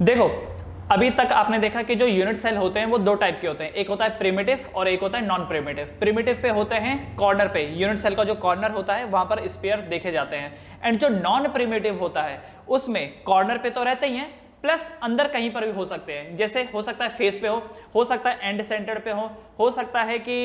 देखो, अभी तक आपने देखा कि जो यूनिट सेल होते हैं वो दो टाइप के होते हैं, एक होता है प्रिमिटिव और एक होता है नॉन प्रिमिटिव। प्रिमिटिव पे होते हैं कॉर्नर पे, यूनिट सेल का जो कॉर्नर होता है वहां पर स्फीयर देखे जाते हैं। एंड जो नॉन प्रिमिटिव होता है उसमें कॉर्नर पे तो रहते ही हैं, प्लस अंदर कहीं पर भी हो सकते हैं। जैसे हो सकता है फेस पे हो सकता है एंड सेंटर पे हो सकता है कि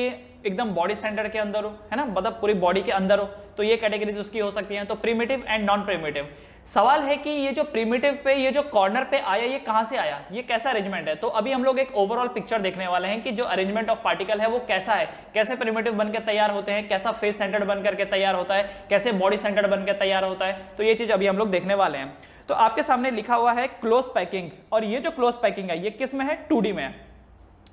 एकदम बॉडी सेंटर के अंदर हो, है ना, मतलब पूरी बॉडी के अंदर हो। तो ये कैटेगरीज उसकी हो सकती हैं। तो प्रिमिटिव एंड नॉन प्रिमिटिव। सवाल है कि ये जो प्रिमिटिव पे ये जो कॉर्नर पे आया, ये कहां से आया, ये कैसा अरेंजमेंट है। तो अभी हम लोग एक ओवरऑल पिक्चर देखने वाले हैं कि जो अरेंजमेंट ऑफ पार्टिकल है वो कैसा है, कैसे प्रिमिटिव बनकर तैयार होते हैं, कैसा फेस सेंटर्ड बनकर के तैयार होता है, कैसे बॉडी सेंटर्ड बनकर तैयार होता है। तो ये चीज अभी हम लोग देखने वाले हैं। तो आपके सामने लिखा हुआ है क्लोज पैकिंग, और ये जो क्लोज पैकिंग है ये किस में है, 2D में है।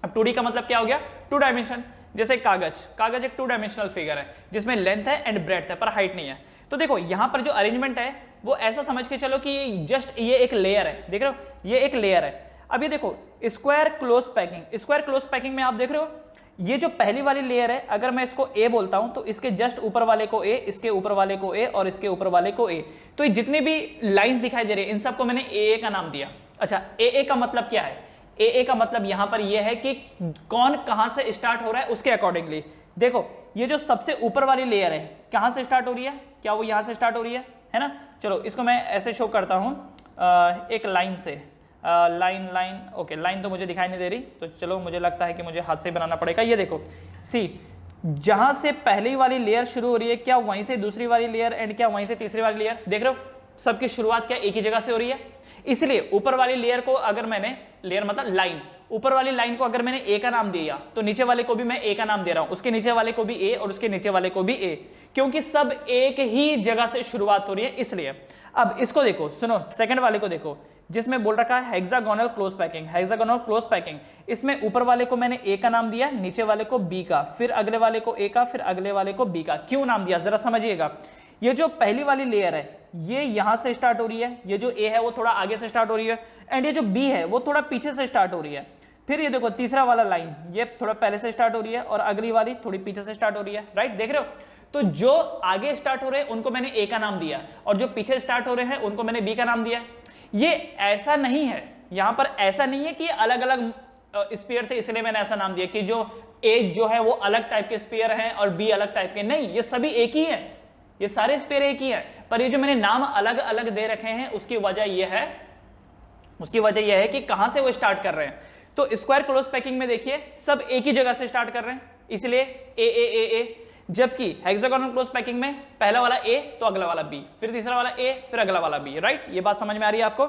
अब 2D का मतलब क्या हो गया, 2 डायमेंशन। जैसे कागज एक 2 डायमेंशनल फिगर है जिसमें लेंथ है एंड ब्रेड्थ है पर हाइट नहीं है। तो देखो यहां पर जो अरेंजमेंट है वो ऐसा समझ के चलो कि जस्ट ये एक लेयर है, देख रहे हो, ये एक लेयर है। अब ये देखो square close packing, square close packing में आप देख रहे हो ये जो पहली वाली लेयर है, अगर मैं इसको ए बोलता हूं तो इसके जस्ट ऊपर वाले को ए, इसके ऊपर वाले को ए और इसके ऊपर वाले को ए। तो ये जितनी भी लाइंस दिखाई दे रही है इन सबको मैंने ए का नाम दिया। अच्छा, ए का मतलब क्या है, ए का मतलब यहां पर यह है कि कौन कहां से स्टार्ट हो रहा है उसके अकॉर्डिंगली। देखो ये जो सबसे ऊपर वाली लेयर है कहां से स्टार्ट हो रही है, क्या वो यहां से स्टार्ट हो रही है ना। चलो इसको मैं ऐसे शो करता हूं एक लाइन से, लाइन ओके, लाइन तो मुझे दिखाई नहीं दे रही, तो चलो मुझे लगता है कि मुझे हाथ से बनाना पड़ेगा। ये देखो सी, जहां से पहली वाली लेयर शुरू हो रही है क्या वहीं से दूसरी वाली लेयर एंड क्या वहीं से तीसरी वाली लेयर, देख रहे हो सबकी शुरुआत क्या एक ही जगह से हो रही है। इसलिए ऊपर वाली लेयर को अगर मैंने, लेयर मतलब लाइन, ऊपर वाली लाइन को अगर मैंने ए का नाम दिया तो नीचे वाले को भी मैं ए का नाम दे रहा हूं, उसके नीचे वाले को भी ए और उसके नीचे वाले को भी ए, क्योंकि सब एक ही जगह से शुरुआत हो रही है इसलिए। अब इसको देखो, सुनो सेकंड वाले को देखो जिसमें बोल रखा है hexagonal close packing. Hexagonal close packing, इसमें ऊपर वाले को मैंने ए का नाम दिया, नीचे वाले को बी का, फिर अगले वाले को ए का, फिर अगले वाले को बी का। क्यों नाम दिया जरा समझिएगा। ये जो पहली वाली लेयर है ये यहां से स्टार्ट हो रही है, ये जो ए है वो थोड़ा आगे से स्टार्ट हो रही है, एंड ये जो बी है वो थोड़ा पीछे से स्टार्ट हो रही है। फिर ये देखो तीसरा वाला लाइन ये थोड़ा पहले से स्टार्ट हो रही है और अगली वाली थोड़ी पीछे से स्टार्ट हो रही है, राइट, देख रहे हो। तो जो आगे स्टार्ट हो रहे हैं उनको मैंने ए का नाम दिया और जो पीछे स्टार्ट हो रहे हैं उनको मैंने बी का नाम दिया। ये ऐसा नहीं है, यहां पर ऐसा नहीं है कि अलग अलग स्फीयर थे इसलिए मैंने ऐसा नाम दिया कि जो ए जो है वो अलग टाइप के स्फीयर हैं और बी अलग टाइप के, नहीं, ये सभी एक ही है, ये सारे स्फीयर एक ही है। पर ये जो मैंने नाम अलग अलग दे रखे हैं उसकी वजह यह है कि कहां से वो स्टार्ट कर रहे हैं। तो स्क्वायर क्लोज पैकिंग में देखिए सब एक ही जगह से स्टार्ट कर रहे हैं इसलिए ए, जबकि हेक्सागोनल क्लोज पैकिंग में पहला वाला ए तो अगला वाला बी, फिर तीसरा वाला ए फिर अगला वाला बी, राइट। ये बात समझ में आ रही है आपको।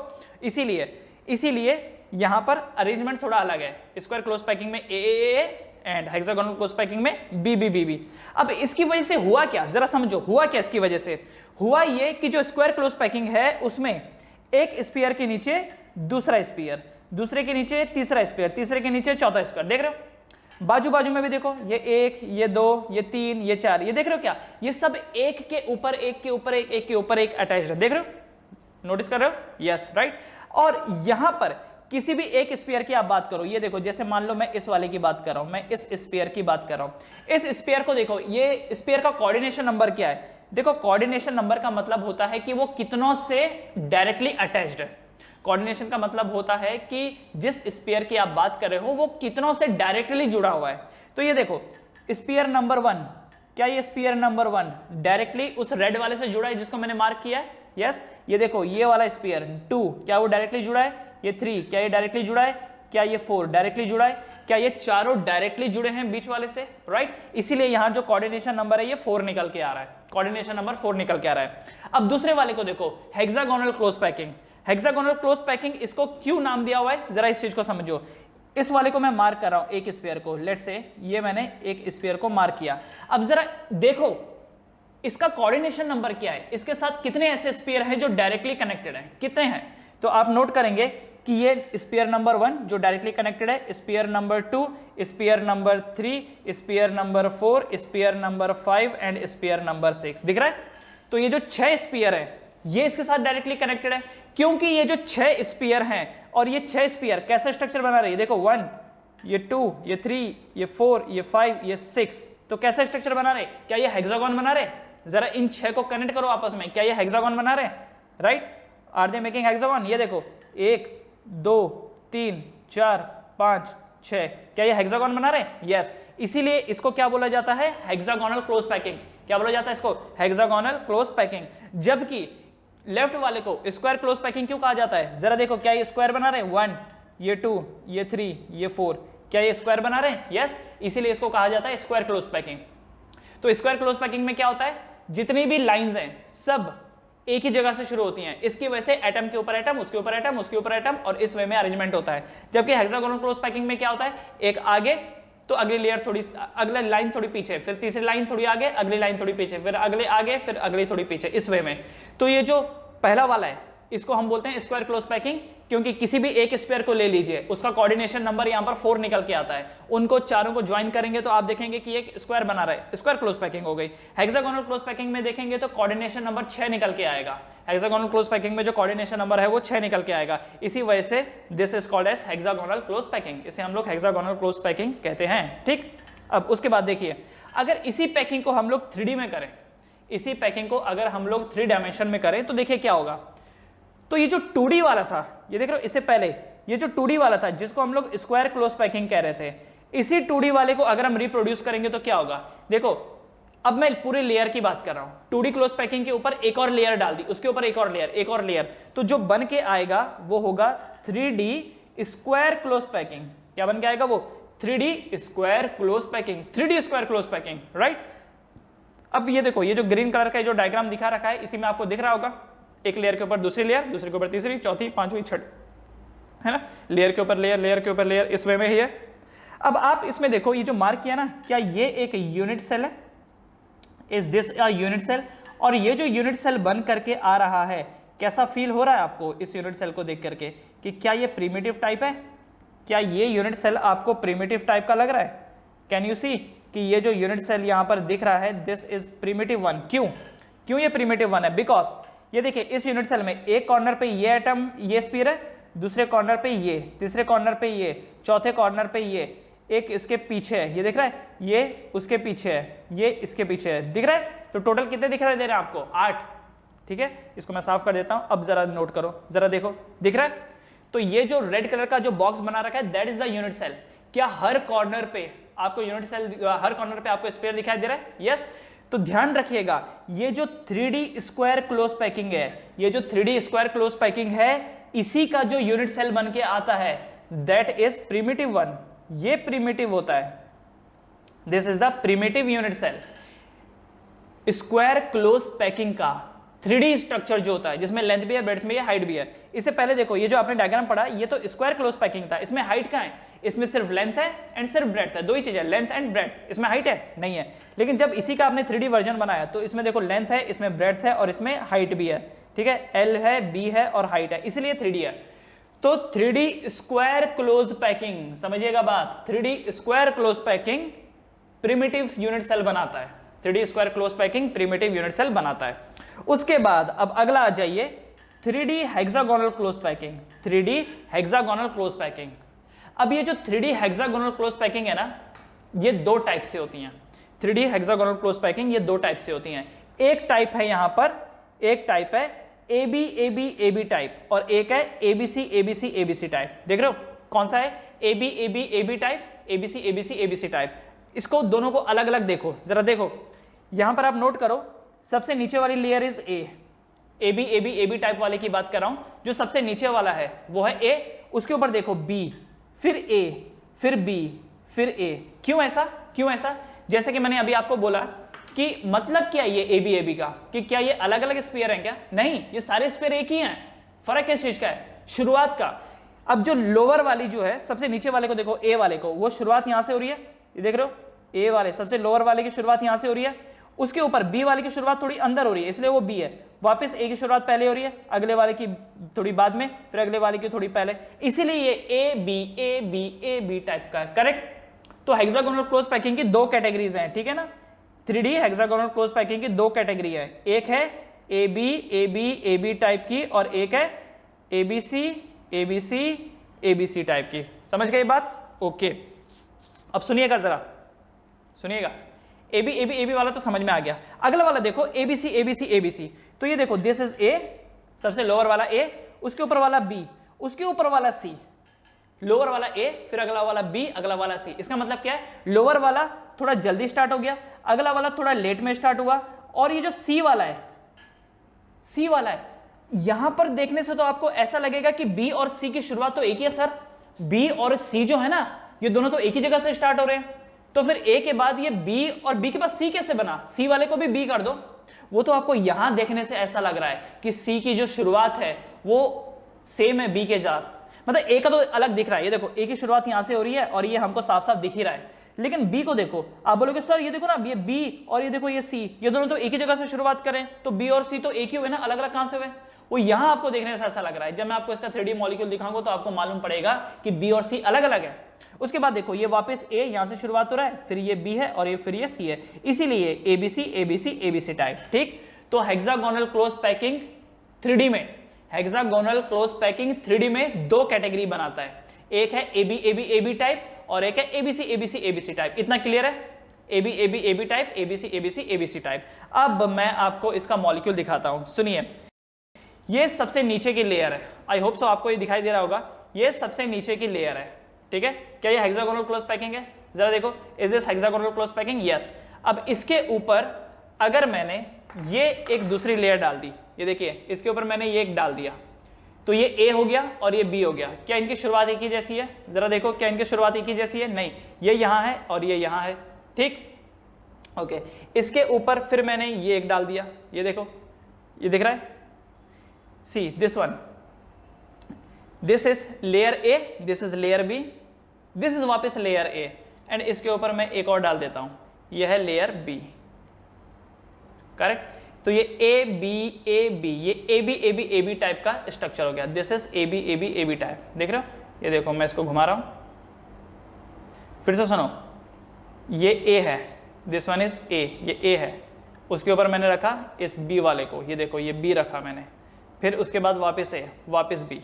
इसीलिए यहां पर अरेंजमेंट थोड़ा अलग है, स्क्वायर क्लोज पैकिंग में A and hexagonal close packing में बी। अब इसकी वजह से हुआ क्या जरा समझो, हुआ क्या इसकी वजह से, हुआ ये कि जो स्क्वायर क्लोज पैकिंग है उसमें एक स्फीयर के नीचे दूसरा स्फीयर, दूसरे के नीचे तीसरा स्फीयर, तीसरे के नीचे चौथा स्फीयर, देख रहे हो। बाजू बाजू में भी देखो ये 1, ये 2, ये 3, ये 4, ये देख रहे हो क्या, ये सब एक के ऊपर एक के ऊपर एक, एक के ऊपर एक अटैच्ड है, देख रहे हो, नोटिस कर रहे हो, यस, राइट। और यहां पर किसी भी एक स्फीयर की आप बात करो, ये देखो जैसे मान लो मैं इस वाले की बात कर रहा हूं, मैं इस स्फीयर की बात कर रहा हूं, इस स्फीयर को देखो, ये स्फीयर का कोऑर्डिनेशन नंबर क्या है। देखो कोऑर्डिनेशन नंबर का मतलब होता है कि वो कितनों से डायरेक्टली अटैच्ड है। कोऑर्डिनेशन का मतलब होता है कि जिस स्फीयर की आप बात कर रहे हो वो कितनों से डायरेक्टली जुड़ा हुआ है। तो ये देखो स्फीयर नंबर 1, क्या ये स्फीयर नंबर 1 डायरेक्टली उस रेड वाले से जुड़ा है जिसको मैंने मार्क किया है, यस। ये देखो ये वाला स्फीयर 2 क्या वो डायरेक्टली जुड़ा है, ये 3 क्या ये डायरेक्टली जुड़ा है, क्या ये 4 डायरेक्टली जुड़ा है, क्या ये चारों डायरेक्टली जुड़े हैं बीच वाले से, राइट। इसीलिए यहां जो कोऑर्डिनेशन नंबर है ये 4 निकल के आ रहा है, कोऑर्डिनेशन नंबर 4 निकल के आ रहा है। अब दूसरे वाले को देखो hexagonal close packing. Hexagonal close packing, इसको क्यों नाम दिया हुआ है जरा इस चीज को समझो। इस वाले को मैं मार्क कर रहा हूं एक स्फीयर को, लेट्स से ये मैंने एक स्फीयर को मार्क किया। अब जरा देखो इसका कोऑर्डिनेशन नंबर क्या है, इसके साथ कितने ऐसे स्फीयर हैं जो डायरेक्टली कनेक्टेड हैं, कितने हैं। तो आप नोट करेंगे कि ये स्फीयर नंबर 1 जो डायरेक्टली कनेक्टेड है, sphere number 2, sphere number 3, sphere number 4, sphere number 5 and sphere number 6, दिख रहा है। तो ये जो 6 स्फीयर है ये इसके साथ डायरेक्टली कनेक्टेड है, क्योंकि ये जो 6 स्फीयर हैं और ये 6 स्फीयर कैसे स्ट्रक्चर बना रहे हैं, देखो 1, ये 2, ये 3, ये 4, ये 5, ये 6, तो कैसे स्ट्रक्चर बना रहे, क्या ये हेक्सागोन बना रहे, जरा इन 6 को कनेक्ट करो आपस में, क्या ये हेक्सागोन बना रहे हैं? Right, are they making hexagon? ये देखो 1 2 3 4 5 6, क्या ये हेक्सागोन बना रहे हैं? यस, इसीलिए इसको क्या बोला जाता है? Hexagonal close packing. क्या बोला जाता है इसको? Hexagonal close packing. जबकि लेफ्ट वाले को स्क्वायर क्लोज पैकिंग क्यों कहा जाता है? जरा देखो, क्या ये स्क्वायर बना रहे हैं? 1 ये 2 ये 3 ये 4, क्या ये स्क्वायर बना रहे हैं? यस, इसीलिए इसको कहा जाता है स्क्वायर क्लोज पैकिंग। तो स्क्वायर क्लोज पैकिंग में क्या होता है? जितनी भी लाइंस हैं सब एक ही जगह से शुरू होती हैं, इसकी वजह से एटम के ऊपर एटम, उसके ऊपर एटम, उसके ऊपर एटम, और इस वे में अरेंजमेंट होता है। जबकि हेक्सागोनल क्लोज पैकिंग में क्या होता है? एक आगे तो अगली लेयर थोड़ी, अगला लाइन थोड़ी पीछे, फिर तीसरी लाइन थोड़ी आगे, अगली लाइन थोड़ी पीछे, फिर अगले आगे, फिर अगली थोड़ी पीछे, इस वे में। तो ये जो पहला वाला है इसको हम बोलते हैं स्क्वायर क्लोज पैकिंग, क्योंकि किसी भी एक स्क्वायर को ले लीजिए, उसका कोऑर्डिनेशन नंबर यहां पर 4 निकल के आता है, उनको चारों को ज्वाइन करेंगे तो आप देखेंगे कि एक स्क्वायर बना रहा है, स्क्वायर क्लोज पैकिंग हो गई। हेक्सागोनल क्लोज पैकिंग में देखेंगे तो कोऑर्डिनेशन नंबर 6 निकल के आएगा। हेक्सागोनल क्लोज पैकिंग में जो कोऑर्डिनेशन नंबर है वो 6 निकल के आएगा, इसी वजह से this is called as hexagonal close packing, इसे हम लोग हेक्सागोनल क्लोज पैकिंग कहते हैं। ठीक, अब उसके बाद देखिए, अगर इसी पैकिंग को हम लोग 3D में करें, इसी पैकिंग को अगर हम लोग 3 डायमेंशन में करें तो देखिए क्या होगा। तो ये जो 2D वाला था, ये देख रहे हो, इससे पहले ये जो 2D वाला था जिसको हम लोग स्क्वायर क्लोज पैकिंग कह रहे थे, इसी 2D वाले को अगर हम रिप्रोड्यूस करेंगे तो क्या होगा? देखो, अब मैं पूरे लेयर की बात कर रहा हूं। 2D क्लोज पैकिंग के ऊपर एक और लेयर डाल दी, उसके ऊपर एक और लेयर, एक और लेयर, तो जो बन के आएगा वो होगा 3D स्क्वायर क्लोज पैकिंग। क्या बन के आएगा वो? 3D square close packing, 3D square close packing, right. अब ये देखो, ये जो ग्रीन कलर का जो डायग्राम दिखा रखा है, इसी में आपको दिख रहा होगा, एक लेयर के ऊपर दूसरी लेयर, दूसरे के ऊपर तीसरी, चौथी, पांचवी, छठी, है ना, लेयर के ऊपर लेयर, लेयर के ऊपर लेयर, इस वे में ही है। अब आप इसमें देखो, ये जो मार्क किया ना, क्या ये एक यूनिट सेल है? Is this a unit cell? और ये जो यूनिट सेल बन करके आ रहा है, कैसा फील हो रहा है आपको इस यूनिट सेल को देख करके कि क्या ये प्रिमिटिव टाइप है? क्या ये यूनिट सेल आपको प्रिमिटिव टाइप का लग रहा है? कैन यू सी कि ये जो यूनिट सेल यहां पर दिख रहा है, दिस इज प्रिमिटिव वन। क्यों ये प्रिमिटिव वन है? बिकॉज ये देखिए, इस यूनिट सेल में एक कॉर्नर पे ये एटम, ये स्फीयर है, दूसरे कॉर्नर पे ये, तीसरे कॉर्नर पे ये, चौथे कॉर्नर पे ये, एक इसके पीछे है, ये दिख रहा है, ये उसके पीछे है, ये इसके पीछे है, दिख रहा है। तो टोटल कितने दिख रहे दे रहे हैं आपको? 8। ठीक है, इसको मैं साफ कर देता हूं, अब जरा नोट करो, जरा देखो, दिख रहा है। तो ये जो रेड कलर का जो बॉक्स बना रखा है, that is the unit cell. क्या हर कॉर्नर पे आपको यूनिट सेल, हर कॉर्नर पे आपको स्फीयर दिखाई दे रहा है? यस। तो ध्यान रखिएगा, ये जो 3D स्क्वायर क्लोज पैकिंग है, ये जो 3D स्क्वायर क्लोज पैकिंग है, इसी का जो यूनिट सेल बन के आता है, दैट इज प्रिमिटिव वन। ये प्रिमिटिव होता है, this is the primitive unit cell. Square close packing का 3D स्ट्रक्चर जो होता है, जिसमें लेंथ भी है, ब्रेड्थ भी है, हाइट भी है। इससे पहले देखो, ये जो आपने डायग्राम पढ़ा, ये तो स्क्वायर क्लोज पैकिंग था, इसमें हाइट कहां है? इसमें सिर्फ लेंथ है एंड सिर्फ ब्रेड्थ है, दो ही चीजें, लेंथ एंड ब्रेड्थ। इसमें हाइट है? नहीं है। लेकिन जब इसी का आपने 3D वर्जन बनाया तो इसमें देखो लेंथ है, इसमें ब्रेड्थ है और इसमें हाइट भी है। ठीक है, L है, B है और हाइट है, इसलिए 3D है। तो 3D स्क्वायर क्लोज पैकिंग, समझिएगा बात, 3D square close packing primitive unit cell बनाता है। 3D square close packing primitive unit cell बनाता है। उसके बाद अब अगला आ जाइए, 3D hexagonal close packing. 3D hexagonal close packing. अब ये जो 3D हेक्सागोनल क्लोज पैकिंग है ना, ये दो टाइप से होती हैं। 3D हेक्सागोनल क्लोज पैकिंग ये दो टाइप से होती हैं। एक टाइप है यहां पर, एक टाइप है AB AB AB टाइप, और एक है ABC ABC ABC टाइप। देख रहे हो कौन सा है? AB AB AB type, ABC ABC ABC type. इसको दोनों को अलग अलग देखो, जरा देखो यहां पर आप नोट करो, सबसे नीचे वाली layer is A। AB AB AB type वाले की बात कर रहा हूं, जो सबसे नीचे वाला है वो है A, उसके ऊपर देखो B, फिर A, फिर B, फिर A। क्यों ऐसा? क्यों ऐसा? जैसे कि मैंने अभी आपको बोला कि मतलब क्या है ये AB AB का, कि क्या ये अलग अलग स्फीयर हैं क्या? नहीं, ये सारे स्फीयर एक ही हैं। फर्क किस चीज का है? शुरुआत का। अब जो लोअर वाली जो है, सबसे नीचे वाले को देखो, A वाले को, वो शुरुआत यहां से हो रही है, ये देख रहे हो, A वाले सबसे लोअर वाले की शुरुआत यहां से हो रही है, उसके ऊपर B वाले की शुरुआत थोड़ी अंदर हो रही है, इसलिए वो B है। वापस A की शुरुआत पहले हो रही है, अगले वाले की थोड़ी बाद में, फिर अगले वाले की थोड़ी पहले, इसीलिए ये A B टाइप का है। करेक्ट? तो हेक्सागोनल क्लोज पैकिंग की दो कैटेगरीज हैं, ठीक है ना। 3D हेक्सागोनल क्लोज पैकिंग की दो कैटेगरी है, एक है AB टाइप की, और एक है ABC टाइप की। समझ गए बात? ओके, अब सुनिएगा, जरा सुनिएगा। ए बी वाला तो समझ में आ गया। अगला वाला देखो ABC, तो ये देखो दिस इज ए, सबसे लोअर वाला ए, उसके ऊपर वाला बी, उसके ऊपर वाला सी, लोअर वाला ए, फिर अगला वाला बी, अगला वाला सी। इसका मतलब क्या है, लोअर वाला थोड़ा जल्दी स्टार्ट हो गया, अगला वाला थोड़ा लेट में स्टार्ट हुआ, और ये जो सी वाला है, यहां पर देखने से तो आपको ऐसा लगेगा कि बी और सी की शुरुआत तो एक ही है सर, बी और सी जो है ना ये दोनों तो एक ही जगह से स्टार्ट हो रहे हैं, तो फिर ए के बाद ये बी और बी के बाद सी कैसे बना, सी वाले को भी बी कर दो। वो तो आपको यहां देखने से ऐसा लग रहा है कि सी की जो शुरुआत है वो सेम है बी के साथ, मतलब ए का तो अलग दिख रहा है। ये देखो ए की शुरुआत यहां से हो रही है और ये हमको साफ साफ दिख ही रहा है, लेकिन बी को देखो, आप बोलोगे सर ये देखो ना, ये बी और ये देखो ये सी, ये दोनों तो एक ही जगह से शुरुआत करें, तो बी और सी तो एक ही हुए ना, अलग अलग कहां से हुए, वो यहां आपको देखने से ऐसा लग रहा है। जब मैं आपको इसका 3D मॉलिक्यूल दिखाऊंगा तो आपको मालूम पड़ेगा कि बी और सी अलग अलग है। उसके बाद देखो ये वापस ए यहां से शुरुआत हो रहा है, फिर ये बी है और ये फिर ये सी है, इसीलिए एबीसी टाइप। ठीक, तो हेक्सागोनल क्लोज पैकिंग 3D में, हेक्सागोनल क्लोज पैकिंग 3D में दो कैटेगरी बनाता है, एक है एबी टाइप और एक है एबीसी टाइप। इतना क्लियर है, एबी टाइप, एबीसी टाइप। अब मैं आपको इसका मॉलिक्यूल दिखाता हूं, सुनिए। ये सबसे नीचे की लेयर है, आई होप सो आपको ये दिखाई दे रहा होगा, ये सबसे नीचे की लेयर है, ठीक है। क्या ये हेक्सागोनल क्लोज पैकिंग है, जरा देखो, is this hexagonal close packing, yes. अब इसके ऊपर अगर मैंने ये एक दूसरी लेयर डाल दी, ये देखिए इसके ऊपर मैंने ये एक डाल दिया, तो ये ए हो गया और ये बी हो गया। क्या इनकी शुरुआत एक ही जैसी है, जरा देखो, क्या इनकी शुरुआत एक ही जैसी है, नहीं, ये यहां है और ये यहां है, ठीक, ओके। इसके ऊपर फिर मैंने ये एक डाल दिया, ये देखो, ये दिख रहा है, see this one, this is layer A, this is layer B, this is वापस लेयर ए, एंड इसके ऊपर मैं एक और डाल देता हूं, यह है लेयर बी, करेक्ट। तो ये ए बी, ये ए बी टाइप का स्ट्रक्चर हो गया, this is A B type, देख रहे हो, ये देखो मैं इसको घुमा रहा हूं, फिर से सुनो, ये ए है, दिस वन इज ए, ये ए है, उसके ऊपर मैंने रखा इस बी वाले को, ये देखो ये बी रखा मैंने, फिर उसके बाद वापस ए, वापस बी।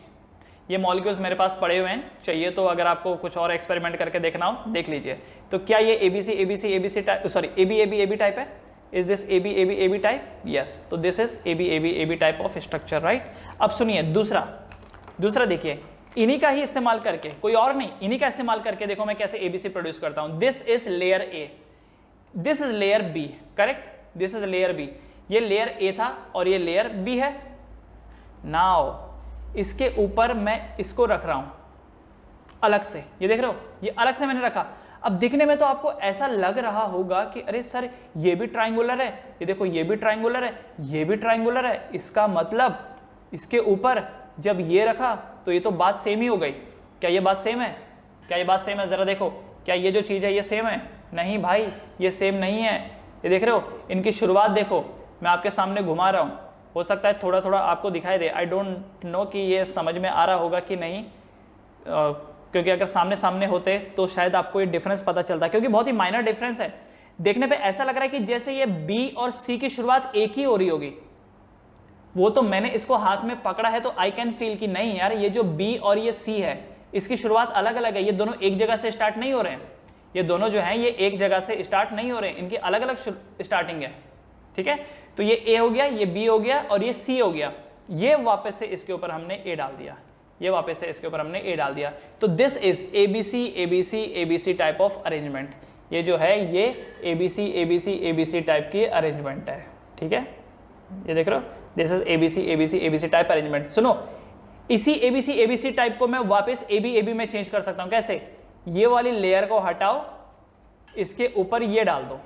ये मॉलिक्यूल्स मेरे पास पड़े हुए हैं, चाहिए तो अगर आपको कुछ और एक्सपेरिमेंट करके देखना हो देख लीजिए। तो क्या ये ABC type, sorry AB type है, is this AB type, yes. तो this is AB type of structure, right. अब सुनिए दूसरा देखिए, इन्हीं का ही इस्तेमाल करके, कोई और नहीं, इन्हीं का इस्तेमाल करके देखो मैं कैसे एबीसी प्रोड्यूस करता हूं। This is layer A, this is layer B, correct, this is layer B, ये लेयर ए था और ये लेयर बी है। नाउ इसके ऊपर मैं इसको रख रहा हूं अलग से, ये देख रहे हो, ये अलग से मैंने रखा। अब दिखने में तो आपको ऐसा लग रहा होगा कि अरे सर ये भी ट्रायंगुलर है, ये देखो ये भी ट्रायंगुलर है, ये भी ट्रायंगुलर है, इसका मतलब इसके ऊपर जब ये रखा तो ये तो बात सेम ही हो गई। क्या ये बात सेम है, क्या ये बात सेम है, जरा देखो, क्या ये जो चीज है ये सेम है, नहीं भाई ये सेम नहीं है। ये देख रहे हो, इनकी शुरुआत देखो, मैं आपके सामने घुमा रहा हूं, हो सकता है थोड़ा थोड़ा आपको दिखाई दे, आई डोंट नो कि ये समझ में आ रहा होगा कि नहीं, क्योंकि अगर सामने सामने होते तो शायद आपको ये डिफरेंस पता चलता, क्योंकि बहुत ही माइनर डिफरेंस है। देखने पे ऐसा लग रहा है कि जैसे ये बी और सी की शुरुआत एक ही हो रही होगी, वो तो मैंने इसको हाथ में पकड़ा है तो आई कैन फील कि नहीं यार, ये जो बी और ये सी है इसकी शुरुआत अलग अलग है, ये दोनों एक जगह से स्टार्ट नहीं हो रहे हैं, ये दोनों जो हैं ये एक जगह से स्टार्ट नहीं हो रहे हैं, इनकी अलग अलग स्टार्टिंग है, ठीक है। तो ये ए हो गया, ये बी हो गया और ये सी हो गया, ये वापस से इसके ऊपर हमने ए डाल दिया, ये वापस से इसके ऊपर हमने ए डाल दिया। तो this is ABC type of arrangement, ये जो है ये एबीसी टाइप की अरेंजमेंट है, ठीक है। ये देख रहे हो, this is ABC type arrangement. सुनो, इसी एबीसी टाइप को मैं वापस एबी में चेंज कर सकता हूं, कैसे, ये वाली लेयर को हटाओ, इसके ऊपर ये डाल दो,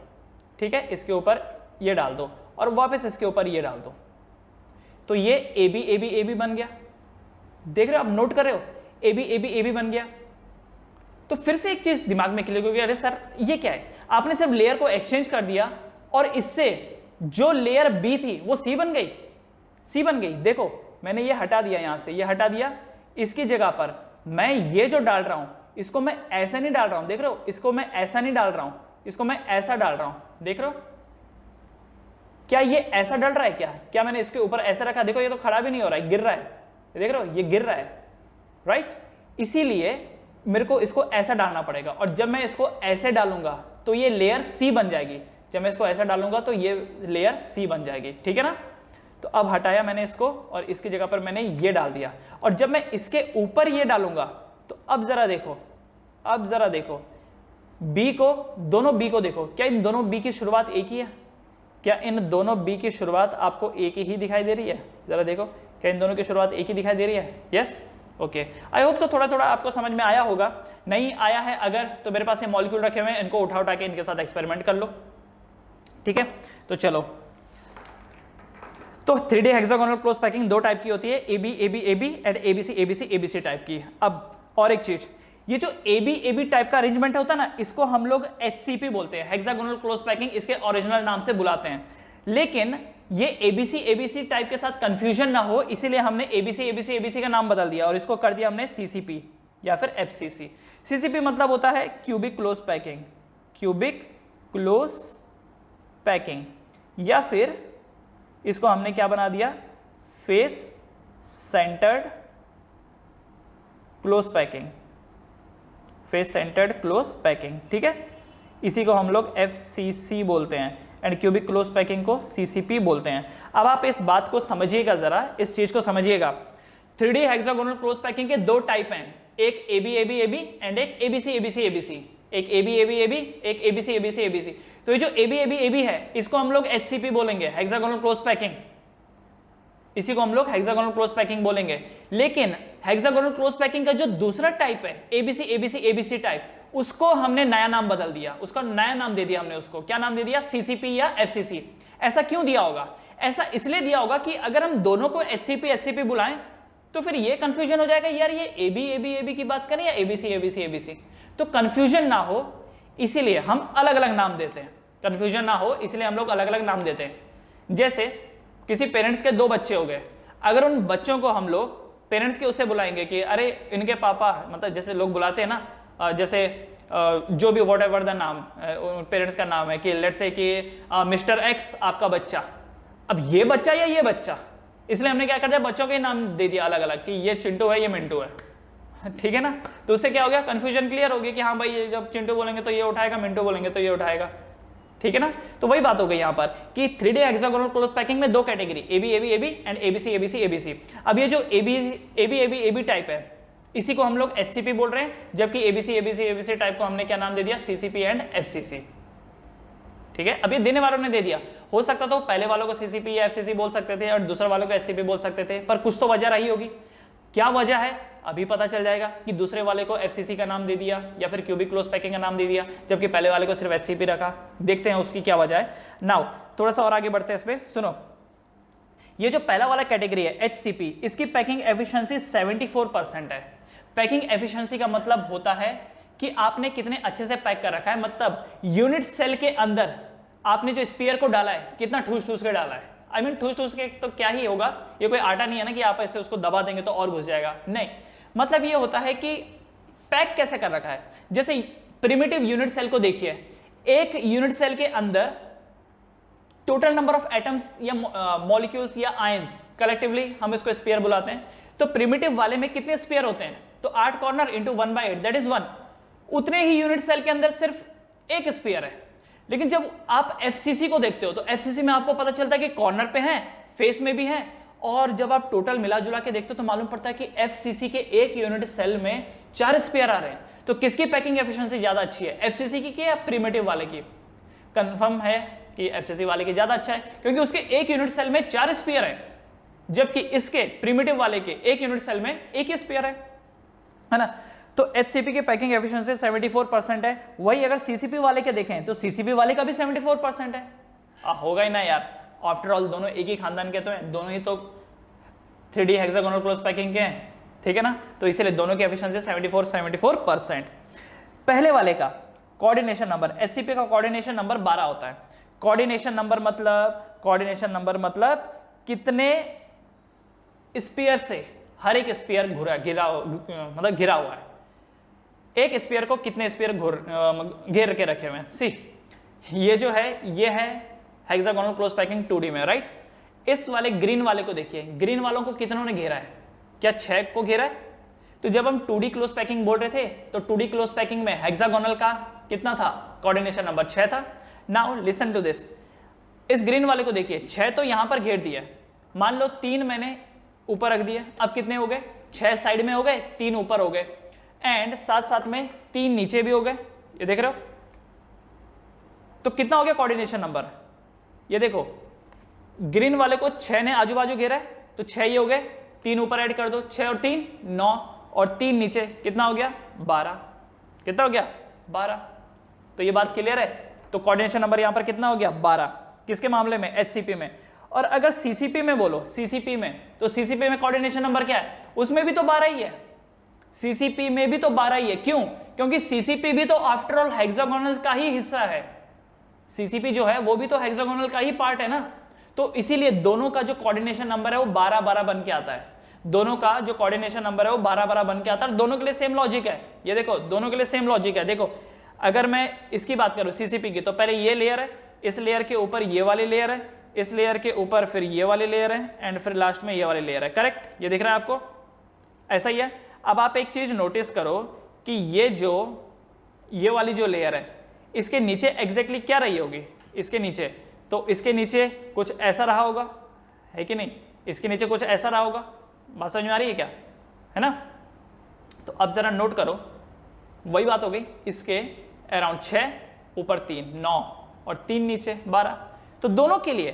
ठीक है, इसके ऊपर ये डाल दो और वापस इसके ऊपर ये डाल दो, तो ये एबी बन गया। देख रहे हो, आप नोट कर रहे हो, एबी बन गया। तो फिर से एक चीज दिमाग में क्लिक हो गया, अरे सर ये क्या है, आपने सिर्फ लेयर को एक्सचेंज कर दिया और इससे जो लेयर बी थी वो सी बन गई। देखो मैंने ये हटा दिया, यहां से ये हटा दिया, इसकी जगह पर मैं ये जो डाल रहा हूं इसको मैं ऐसा नहीं डाल रहा हूं, देख रहे हो, इसको मैं ऐसा नहीं डाल रहा हूं, इसको मैं ऐसा डाल रहा हूं, देख रहे हो। क्या ये ऐसा डल रहा है, क्या मैंने इसके ऊपर ऐसा रखा, देखो ये तो खड़ा भी नहीं हो रहा है, गिर रहा है, देख रहे हो ये गिर रहा है, राइट। इसीलिए मेरे को इसको ऐसा डालना पड़ेगा, और जब मैं इसको ऐसे डालूंगा तो ये लेयर सी बन जाएगी। जब मैं इसको ऐसा डालूंगा तो ये लेयर सी बन जाएगी, ठीक है ना। तो अब हटाया मैंने इसको और इसकी जगह पर मैंने ये डाल दिया, और जब मैं इसके ऊपर ये डालूंगा तो अब जरा देखो बी को, दोनों बी को देखो, क्या इन दोनों बी की शुरुआत एक ही है? क्या इन दोनों बी की शुरुआत आपको एक ही दिखाई दे रही है? जरा देखो, क्या इन दोनों की शुरुआत एक ही दिखाई दे रही है? Yes, okay. I hope so थोड़ा थोड़ा आपको समझ में आया होगा। नहीं आया है अगर, तो मेरे पास ये मॉलिक्यूल रखे हुए हैं, इनको उठा के इनके साथ एक्सपेरिमेंट कर लो, ठीक है। तो चलो, तो 3D हेक्सागोनल क्लोज पैकिंग दो टाइप की होती है, AB AB AB and ABC ABC ABC type की। अब और एक चीज, ये जो AB AB टाइप का अरेंजमेंट होता है ना, इसको हम लोग HCP बोलते हैं, हेक्सागोनल क्लोज पैकिंग, इसके ओरिजिनल नाम से बुलाते हैं। लेकिन ये ABC ABC टाइप के साथ कंफ्यूजन ना हो, इसीलिए हमने ABC ABC ABC का नाम बदल दिया और इसको कर दिया हमने CCP या फिर FCC। CCP मतलब होता है cubic close packing, cubic close packing, या फिर इसको हमने क्या बना दिया, face centred close packing, face centred close packing, ठीक है। इसी को हम लोग FCC बोलते हैं एंड क्यूबिक क्लोज पैकिंग को CCP बोलते हैं। अब आप इस बात को समझिएगा, जरा इस चीज को समझिएगा। 3D हेक्सागोनल क्लोज पैकिंग के दो टाइप हैं, एक AB AB AB एंड एक ABC ABC ABC, एक AB AB AB, एक ABC ABC ABC। तो ये जो AB AB AB है, इसको हम लोग HCP बोलेंगे, हेक्सागोनल क्लोज पैकिंग, इसी को हम लोग हेक्सागोनल क्लोज पैकिंग बोलेंगे। लेकिन हेक्सागोनल क्लोज पैकिंग का जो दूसरा टाइप है, ABC ABC ABC टाइप, उसको हमने नया नाम बदल दिया, उसका नया नाम दे दिया हमने, उसको क्या नाम दे दिया, CCP या FCC। ऐसा क्यों दिया होगा? ऐसा इसलिए दिया होगा कि अगर हम दोनों को HCP HCP बुलाएं तो फिर ये कंफ्यूजन हो जाएगा, यार ये AB AB AB की बात करें या ABC ABC ABC, तो कंफ्यूजन ना हो इसीलिए हम अलग अलग नाम देते हैं, कंफ्यूजन ना हो इसलिए हम लोग अलग अलग नाम देते हैं। जैसे किसी पेरेंट्स के दो बच्चे हो गए, अगर उन बच्चों को हम लोग पेरेंट्स के उससे बुलाएंगे कि अरे इनके पापा, मतलब जैसे लोग बुलाते हैं ना, जैसे जो भी वॉट एवर द नाम पेरेंट्स का नाम है, कि लेट्स से कि मिस्टर एक्स आपका बच्चा, अब ये बच्चा या ये बच्चा, इसलिए हमने क्या कर दिया, बच्चों के नाम दे दिया अलग अलग, कि ये चिंटू है ये मिंटू है, ठीक है ना। तो उससे क्या हो गया, कंफ्यूजन क्लियर हो गई कि हाँ भाई ये जब चिंटू बोलेंगे तो ये उठाएगा, मिंटू बोलेंगे तो ये उठाएगा, ठीक है ना। तो वही बात हो गई यहाँ पर कि 3D हेक्सागोनल क्लोज पैकिंग में दो category, AB AB AB and ABC ABC ABC। अब ये जो AB AB AB टाइप है, इसी को हम लोग HCP बोल रहे हैं, जबकि ABC ABC ABC टाइप को हमने क्या नाम दे दिया, CCP एंड FCC, ठीक है। अब ये देने वालों ने दे दिया, हो सकता तो पहले वालों को CCP या FCC बोल सकते थे और दूसरे वालों को HCP बोल सकते थे, पर कुछ तो वजह रही होगी। क्या वजह है अभी पता चल जाएगा कि दूसरे वाले को FCC का नाम दे दिया या फिर क्यूबिक क्लोज पैकिंग का नाम दे दिया, जबकि पहले वाले को सिर्फ HCP रखा। देखते हैं उसकी क्या वजह है। नाउ थोड़ा सा और आगे बढ़ते हैं इसमें, सुनो। ये जो पहला वाला कैटेगरी है HCP, इसकी पैकिंग एफिशिएंसी 74% है। पैकिंग एफिशिएंसी का मतलब होता है कि आपने कितने अच्छे से पैक कर रखा है, मतलब यूनिट सेल के अंदर आपने जो स्पीयर को डाला है कितना ठूस ठूस के डाला है। आई मीन ठूस ठूस के तो क्या ही होगा, ये कोई आटा नहीं है ना कि आप ऐसे उसको दबा देंगे तो और घुस जाएगा, नहीं। मतलब ये होता है कि पैक कैसे कर रखा है। जैसे प्रिमिटिव यूनिट सेल को देखिए, एक यूनिट सेल के अंदर टोटल नंबर ऑफ एटम्स या मॉलिक्यूल्स या आयंस, कलेक्टिवली हम इसको स्फीयर बुलाते हैं। तो प्रिमिटिव वाले में कितने स्फीयर होते हैं, तो 8 कॉर्नर इंटू 1/8 दैट इज 1। उतने ही यूनिट सेल के अंदर सिर्फ एक स्फीयर है। लेकिन जब आप FCC को देखते हो तो FCC में आपको पता चलता है कि कॉर्नर पे है, फेस में भी है, और जब आप टोटल मिला जुला के देखते हो तो मालूम पड़ता है कि FCC के एक यूनिट सेल में 4 स्फीयर आ रहे हैं। तो किसकी पैकिंग एफिशिएंसी ज्यादा अच्छी है, FCC की या प्रिमिटिव वाले की? कंफर्म है कि FCC वाले की ज्यादा अच्छा है, क्योंकि उसके एक यूनिट सेल में 4 स्फीयर है, जबकि इसके प्रिमिटिव वाले के एक यूनिट सेल में एक ही स्फीयर है ना। तो HCP की पैकिंग एफिशिएंसी 74% है। वही अगर CCP वाले के देखें तो CCP वाले का भी 74% है। होगा ही ना यार, आफ्टर ऑल दोनों एक ही खानदान के तो हैं, दोनों ही तो 3D हेक्सागोनल क्लोज पैकिंग के हैं, ठीक है ना। तो इसीलिए दोनों की एफिशिएंसी 74%। पहले वाले का कोऑर्डिनेशन नंबर, HCP का कोऑर्डिनेशन नंबर 12 होता है। कोऑर्डिनेशन नंबर मतलब कितने स्फीयर से हर एक स्फीयर घिरा हुआ है, एक स्फीयर को कितने स्फीयर घेर के रखे हुए हैं। सी ये जो है ये है हेक्सागोनल क्लोज पैकिंग 2D में, राइट। इस वाले ग्रीन वाले को देखिए, ग्रीन वालों को कितनों ने घेरा है, क्या 6 को घेरा है। तो जब हम 2D क्लोज पैकिंग बोल रहे थे तो 2D क्लोज पैकिंग में हेक्सागोनल का कितना था, कोऑर्डिनेशन नंबर 6 था। नाउ लिसन टू दिस, इस ग्रीन वाले को देखिए, 6 तो यहां पर घेर दिया, मान लो 3 मैंने ऊपर रख दिया, अब कितने हो गए, 6 साइड में हो गए, 3 ऊपर हो गए, एंड साथ साथ में 3 नीचे भी हो गए, ये देख रहे हो। तो कितना हो गया कोऑर्डिनेशन नंबर, ये देखो ग्रीन वाले को 6 ने आजू बाजू घेरा है, तो 6 ये हो गए, 3 ऊपर ऐड कर दो, 6 और 3 9, और 3 नीचे, कितना हो गया 12, कितना हो गया 12। तो ये बात क्लियर है। तो कोऑर्डिनेशन नंबर यहां पर कितना हो गया 12, किसके मामले में, एचसीपी में। और अगर सीसीपी में बोलो, सीसीपी में, तो सीसीपी में कोऑर्डिनेशन नंबर क्या है, उसमें भी तो 12 ही है, सीसीपी में भी तो 12 ही है। क्यों, क्योंकि सीसीपी भी तो आफ्टर ऑल हेक्सागोनल का ही हिस्सा है, सीसीपी जो है वो भी तो हेक्सागोनल का ही पार्ट है ना। तो इसीलिए दोनों का जो कोऑर्डिनेशन नंबर है वो 12-12 बन के आता है, दोनों का जो कोऑर्डिनेशन नंबर है वो 12-12 बन के आता है, दोनों के लिए सेम लॉजिक है। ये देखो दोनों के लिए सेम लॉजिक है। देखो अगर मैं इसकी बात करूं सीसीपी की, तो पहले ये लेयर है, इस लेयर के ऊपर ये वाली लेयर है, इस लेयर के ऊपर फिर ये वाली लेयर है, एंड फिर लास्ट में ये वाली लेयर है, करेक्ट, ये दिख रहा है आपको, ऐसा ही है। अब आप एक चीज नोटिस करो कि ये वाली जो लेयर है इसके नीचे एग्जैक्टली क्या रही होगी, इसके नीचे, तो इसके नीचे कुछ ऐसा रहा होगा, है कि नहीं, इसके नीचे कुछ ऐसा रहा होगा, बात समझ में आ रही है क्या, है ना। तो अब जरा नोट करो, वही बात हो गई, इसके अराउंड 6 ऊपर 3 9 और 3 नीचे 12। तो दोनों के लिए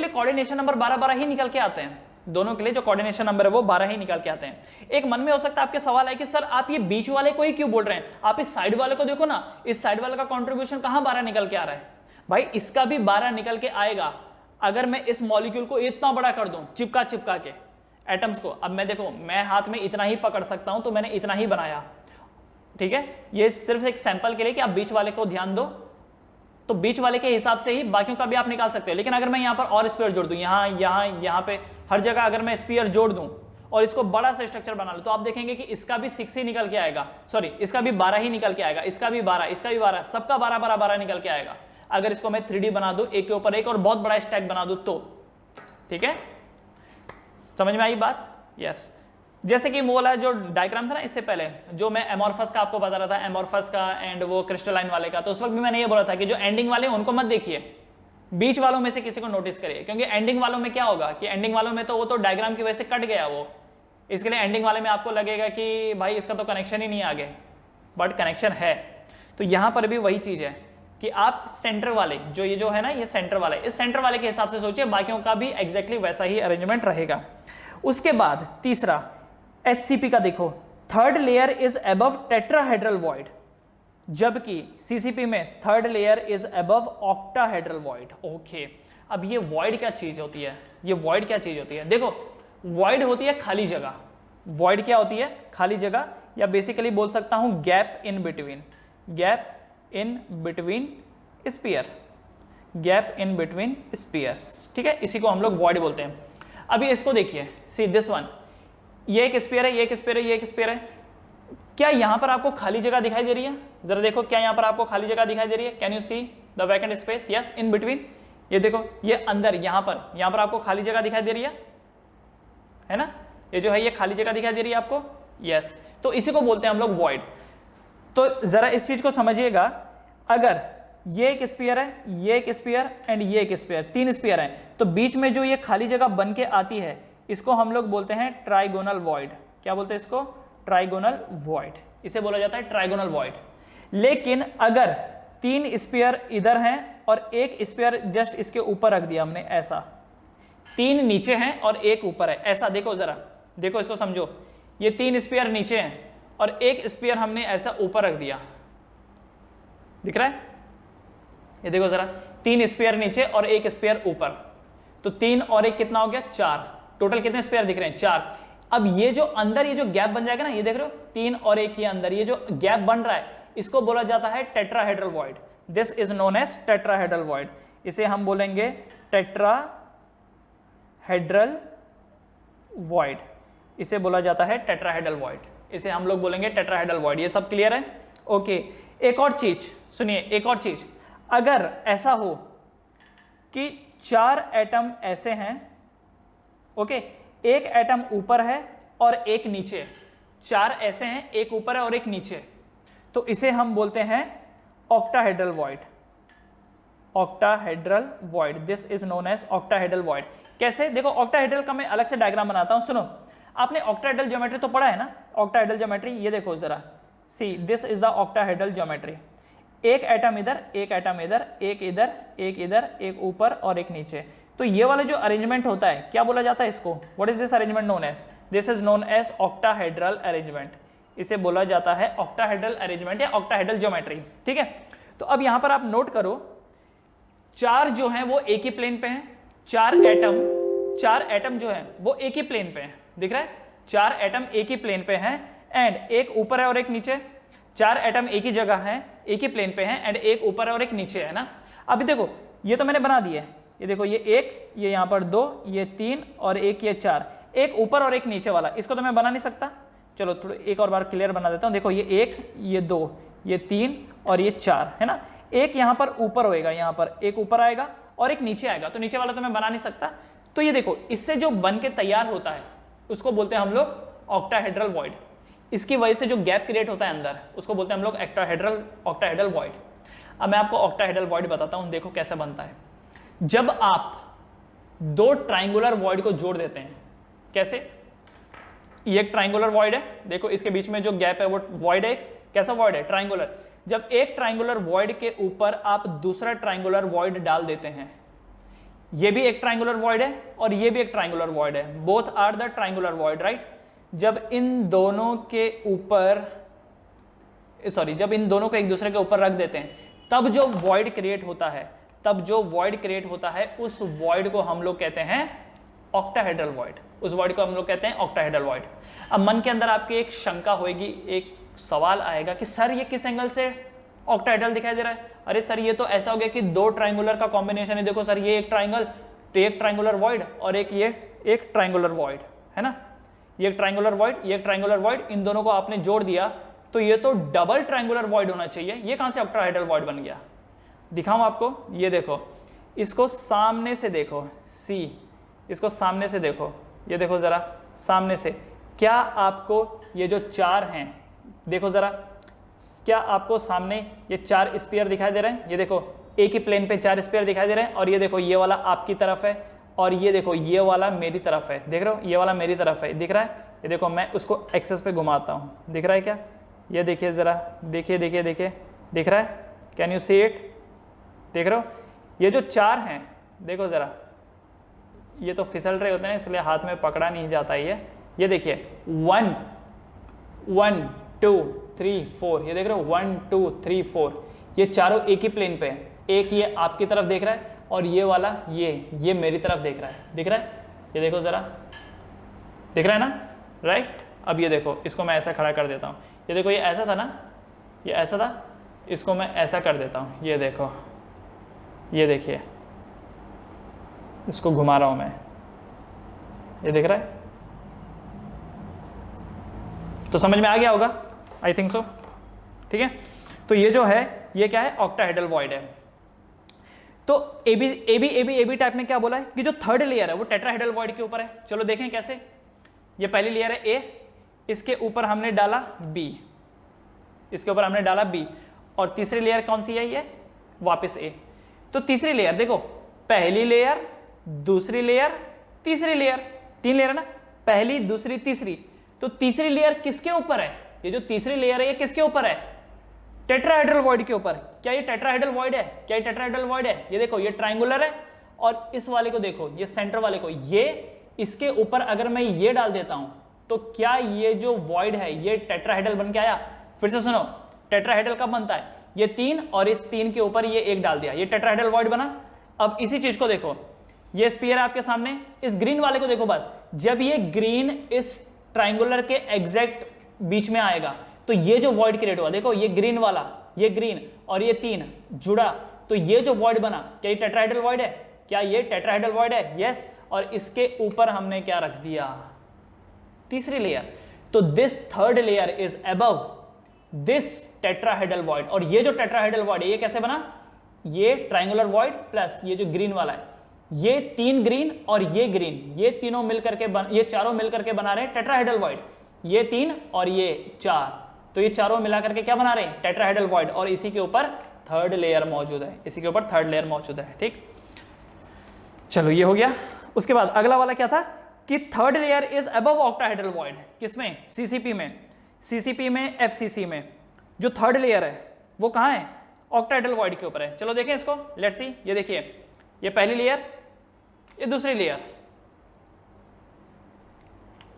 कोऑर्डिनेशन नंबर 12-12 ही निकल के आते हैं, दोनों के लिए जो कोऑर्डिनेशन नंबर है वो 12 ही निकल के आते हैं। एक मन में हो सकता है आपके सवाल है कि सर आप ये बीच वाले को ही क्यों बोल रहे हैं, आप इस साइड वाले को देखो ना, इस साइड वाले का कंट्रीब्यूशन कहां 12 निकल के आ रहा है। भाई इसका भी 12 निकल के आएगा अगर मैं इस मॉलिक्यूल को इतना बड़ा कर दूं, चिपका के एटम्स को। अब मैं देखो, मैं हाथ में इतना ही पकड़ सकता हूं, तो मैंने इतना ही बनाया, ठीक है। ये सिर्फ एक सैंपल के लिए कि आप बीच वाले को ध्यान दो, तो बीच वाले के हिसाब से ही बाकियों का भी आप निकाल सकते हो। लेकिन अगर मैं यहां पर और स्फीयर जोड़ दूं, यहां पे हर जगह अगर मैं स्फीयर जोड़ दूं और इसको बड़ा सा स्ट्रक्चर बना लूं, तो आप देखेंगे कि इसका भी 6 ही निकल के आएगा, सॉरी इसका भी 12 ही निकल के आएगा, इसका भी 12, इसका भी 12, सबका 12-12 निकल के आएगा। अगर इसको मैं 3D बना दूं, एक के ऊपर एक और बहुत बड़ा स्टैक बना दूं तो, ठीक है, समझ में आई बात। यस, जैसे कि वो वाला जो डायग्राम था ना इससे पहले, जो मैं एमॉर्फस का आपको बता रहा था, एमॉर्फस का एंड वो क्रिस्टलाइन वाले का, तो उस वक्त भी मैंने ये बोला था कि जो एंडिंग वाले उनको मत देखिए, बीच वालों में से किसी को नोटिस करिए, क्योंकि एंडिंग वालों में क्या होगा कि एंडिंग वालों में तो वो तो डायग्राम की वजह से कट गया वो, इसके लिए एंडिंग वाले में आपको लगेगा कि भाई इसका तो कनेक्शन ही नहीं है आगे, बट कनेक्शन है। तो यहां पर भी वही चीज है कि आप सेंटर वाले ये जो है ना, ये सेंटर वाले, इस सेंटर वाले के हिसाब से सोचिए, बाकियों का भी एग्जैक्टली वैसा ही अरेंजमेंट रहेगा। उसके बाद तीसरा HCP का देखो, third layer is above tetrahedral void, जबकि CCP में third layer is above octahedral void. Okay, अब ये वॉइड क्या चीज होती है, ये वॉइड क्या चीज होती है, देखो वॉइड होती है खाली जगह, वॉइड क्या होती है, खाली जगह, या बेसिकली बोल सकता हूं gap in between, gap in between sphere, gap in between spheres, ठीक है, इसी को हम लोग वॉइड बोलते हैं। अभी इसको देखिए, सी दिस वन, ये एक स्फीयर है, ये एक स्फीयर है, ये एक स्फीयर है, क्या यहां पर आपको खाली जगह दिखाई दे रही है, जरा देखो क्या यहां पर आपको खाली जगह दिखाई दे रही है, can you see the vacant space, yes in between, ये देखो ये अंदर यहां पर आपको खाली जगह दिखाई दे रही है ना, ये जो है ये खाली जगह दिखाई दे रही है आपको, यस, तो इसी को बोलते हैं हम लोग वॉइड। तो जरा इस चीज को समझिएगा, अगर ये एक स्फीयर है, ये एक स्फीयर एंड ये एक स्फीयर, 3 स्फीयर हैं, तो बीच में जो ये खाली जगह बन के आती है इसको हम लोग बोलते हैं ट्राइगोनल वॉइड। क्या बोलते हैं इसको, ट्राइगोनल वॉइड, इसे बोला जाता है ट्राइगोनल वॉइड। लेकिन अगर 3 स्फीयर इधर हैं और एक स्फीयर जस्ट इसके ऊपर रख दिया हमने, ऐसा 3 नीचे हैं और एक ऊपर है, ऐसा देखो, जरा देखो इसको समझो, ये 3 स्फीयर नीचे हैं और एक स्फीयर हमने ऐसा ऊपर रख दिया, दिख रहा है, ये देखो जरा, 3 स्फीयर नीचे और एक स्फीयर ऊपर, तो 3 और 1 कितना हो गया 4, टोटल कितने स्फीयर दिख रहे हैं 4। अब ये जो अंदर ये जो गैप बन जाएगा ना, ये देख रहे हो 3 और 1 के अंदर ये जो गैप बन रहा है, इसको बोला जाता है tetrahedral void, this is known as tetrahedral void, इसे हम बोलेंगे टेट्राहेड्रल वॉइड, इसे बोला जाता है टेट्राहेड्रल वॉइड, इसे हम लोग बोलेंगे टेट्राहेड्रल वॉइड। ये सब क्लियर है, ओके। एक और चीज सुनिए, एक और चीज, अगर ऐसा हो कि 4 एटम ऐसे हैं, ओके, एक एटम ऊपर है और एक नीचे, 4 ऐसे हैं, एक ऊपर है और एक नीचे, तो इसे हम बोलते हैं octahedral void, octahedral void, this is known as octahedral void. कैसे? देखो ऑक्टाहेड्रल का मैं अलग से डायग्राम बनाता हूं, सुनो। आपने ऑक्टाहेड्रल ज्योमेट्री तो पढ़ा है ना, ऑक्टाहेड्रल ज्योमेट्री, ये देखो जरा, see this is the octahedral geometry. एक एटम इधर, एक एटम इधर, एक इधर, एक इधर, एक ऊपर और एक नीचे। तो ये वाला जो अरेंजमेंट होता है क्या बोला जाता है इसको? What is this arrangement known as? This is known as octahedral arrangement. इसे बोला जाता है ऑक्टाहेड्रल अरेंजमेंट या ऑक्टाहेड्रल ज्योमेट्री, ठीक है। तो अब यहां पर आप नोट करो, चार जो है वो एक ही प्लेन पे हैं, चार एटम जो है वो एक ही प्लेन पे हैं, दिख रहा है? चार एटम एक ही प्लेन पे हैं एंड एक ऊपर है और एक नीचे। चार एटम एक ही जगह है, एक ही प्लेन पे हैं एंड एक ऊपर है और एक नीचे है ना। अभी देखो ये तो मैंने बना दिया है, ये देखो ये एक, ये यहां पर दो, ये तीन और एक ये चार, एक ऊपर और एक नीचे वाला, इसको तो मैं बना नहीं सकता। चलो थोड़ा एक और बार क्लियर बना देता हूं। देखो ये एक, ये दो, ये तीन और ये चार, है ना। एक यहां पर ऊपर होएगा, यहां पर एक ऊपर आएगा और एक नीचे आएगा, तो नीचे वाला तो मैं बना नहीं सकता। तो ये देखो इससे जो बन के तैयार होता है उसको बोलते हैं हम लोग ऑक्टाहेड्रल वॉइड। इसकी वजह से जो गैप क्रिएट होता है अंदर उसको बोलते हैं हम लोग ऑक्टाहेड्रल वॉइड। अब मैं आपको ऑक्टाहेड्रल वॉइड बताता हूं, देखो कैसे बनता है। जब आप दो ट्राइंगुलर वॉइड को जोड़ देते हैं, कैसे? ये एक ट्राइंगुलर वॉइड है, देखो इसके बीच में जो गैप है वो वॉइड है, कैसा वॉइड है? ट्राइंगुलर। जब एक ट्राइंगुलर वॉइड के ऊपर आप दूसरा ट्राइंगुलर वॉइड डाल देते हैं, ये भी एक ट्राइंगुलर वॉइड है और ये भी एक ट्राइंगुलर वॉइड है, both are the triangular void, right. जब इन दोनों के ऊपर, जब इन दोनों को एक दूसरे के ऊपर रख देते हैं, तब जो वॉइड क्रिएट होता है, उस वॉइड को हम लोग कहते हैं ऑक्टाहेड्रल वॉइड। उस वॉइड को हम लोग कहते हैं ऑक्टाहेड्रल वॉइड। अब मन के अंदर आपकी एक शंका होगी, एक सवाल आएगा कि सर ये किस एंगल से ऑक्टाहेड्रल दिखाई दे रहा है? अरे सर ये तो ऐसा हो गया कि दो ट्राइंगुलर का कॉम्बिनेशन है। देखो सर ये एक ट्राइंगल, एक ट्राइंगुलर वॉइड और एक ये एक ट्राइंगुलर वॉइड, है ना। ये एक ट्राइंगुलर वॉइड, ये एक ट्राइंगुलर वॉइड, इन दोनों को आपने जोड़ दिया तो ये तो डबल ट्राइंगुलर वॉइड होना चाहिए। ये कहां से ऑक्टाहेड्रल वॉइड बन गया? दिखाऊं आपको, ये देखो, इसको सामने से देखो, सी इसको सामने से देखो, ये देखो जरा सामने से, क्या आपको ये जो चार हैं, देखो जरा, क्या आपको सामने ये चार स्फीयर दिखाई दे रहे हैं? ये देखो एक ही प्लेन पे चार स्फीयर दिखाई दे रहे हैं और ये देखो ये वाला आपकी तरफ है और ये देखो ये वाला मेरी तरफ है, देख रहे हो? ये वाला मेरी तरफ है, दिख रहा है? ये देखो मैं उसको एक्सेस पे घुमाता हूँ, दिख रहा है क्या? ये देखिए जरा, देखिए देखिए देखिए, दिख रहा है? Can you see it? देख रहे हो? ये जो चार हैं, देखो जरा, ये तो फिसल रहे होते हैं इसलिए हाथ में पकड़ा नहीं जाता ये देखिए 1 1 2 3 4, ये देख रहे हो 1 2 3 4, ये चारों एक ही प्लेन पे है। एक ये आपकी तरफ देख रहा है और ये वाला ये मेरी तरफ देख रहा है, दिख रहा है? ये देखो जरा, दिख रहा है ना, राइट। अब ये देखो, इसको मैं ऐसा खड़ा कर देता हूँ, ये देखो ये ऐसा था ना, ये ऐसा था, इसको मैं ऐसा कर देता हूँ, ये देखो, ये देखिए, इसको घुमा रहा हूं मैं, ये दिख रहा है? तो समझ में आ गया होगा, आई थिंक सो, ठीक है। तो ये जो है ये क्या है? ऑक्टाहेड्रल वॉइड है। तो एबी टाइप में क्या बोला है कि जो थर्ड लेयर है वो टेट्राहेड्रल वॉइड के ऊपर है। चलो देखें कैसे। ये पहली लेयर है ए, इसके ऊपर हमने डाला बी, इसके ऊपर हमने डाला बी, और तीसरी लेयर कौन सी है? ये वापस ए। तो तीसरी लेयर देखो, पहली लेयर, दूसरी लेयर, तीसरी लेयर, तीन लेयर है ना, पहली दूसरी तीसरी। तो तीसरी लेयर किसके ऊपर है? ये जो तीसरी लेयर है ये किसके ऊपर है? टेट्राहेड्रल वॉइड के ऊपर। क्या ये टेट्राहेड्रल वॉइड है? क्या ये टेट्राहेड्रल वॉइड है? ये देखो ये ट्राइंगुलर है और इस वाले को देखो, ये सेंटर वाले को, ये इसके ऊपर अगर मैं ये डाल देता हूं तो क्या ये जो वॉइड है ये टेट्राहेड्रल बन के आया? फिर से सुनो, टेट्राहेड्रल कब बनता है? ये तीन और इस तीन के ऊपर ये एक डाल दिया, ये टेट्राहेड्रल वॉइड बना। अब इसी चीज को देखो, ये स्फीयर है आपके सामने, इस ग्रीन वाले को देखो बस, जब ये ग्रीन इस ट्राइंगुलर के एग्जैक्ट बीच में आएगा तो ये जो वॉइड क्रिएट हुआ, देखो ये ग्रीन वाला, ये ग्रीन और ये तीन जुड़ा, तो ये जो वॉइड बना, क्या ये टेट्राहेड्रल वॉइड है? क्या ये टेट्राहेड्रल वॉइड है? यस। और इसके ऊपर हमने क्या रख दिया? तीसरी लेयर। तो this third layer is above this tetrahedral void. और ये जो टेट्राहेड्रल वॉइड है ये कैसे बना? ये ट्राइंगुलर वॉइड प्लस ये जो ग्रीन वाला है, ये तीन ग्रीन और ये ग्रीन, ये तीनों मिलकर के ये चारों मिलकर के बना रहे हैं टेट्राहेड्रल वॉइड। ये तीन और ये चार, तो ये चारों मिलाकर के क्या बना रहे हैं? Tetrahedral void. और इसी के ऊपर थर्ड लेयर मौजूद है, इसी के ऊपर थर्ड लेयर मौजूद है। ठीक, चलो ये हो गया। उसके बाद अगला वाला क्या था कि third layer is above octahedral void, किसमें? सीसीपी में, सीसीपी में, एफसीसी में। जो थर्ड लेयर है वो कहां है? ऑक्टाहेड्रल वॉइड के ऊपर है। चलो देखें इसको, लेट्स सी। ये देखिए, ये पहली लेयर, ये दूसरी लेयर,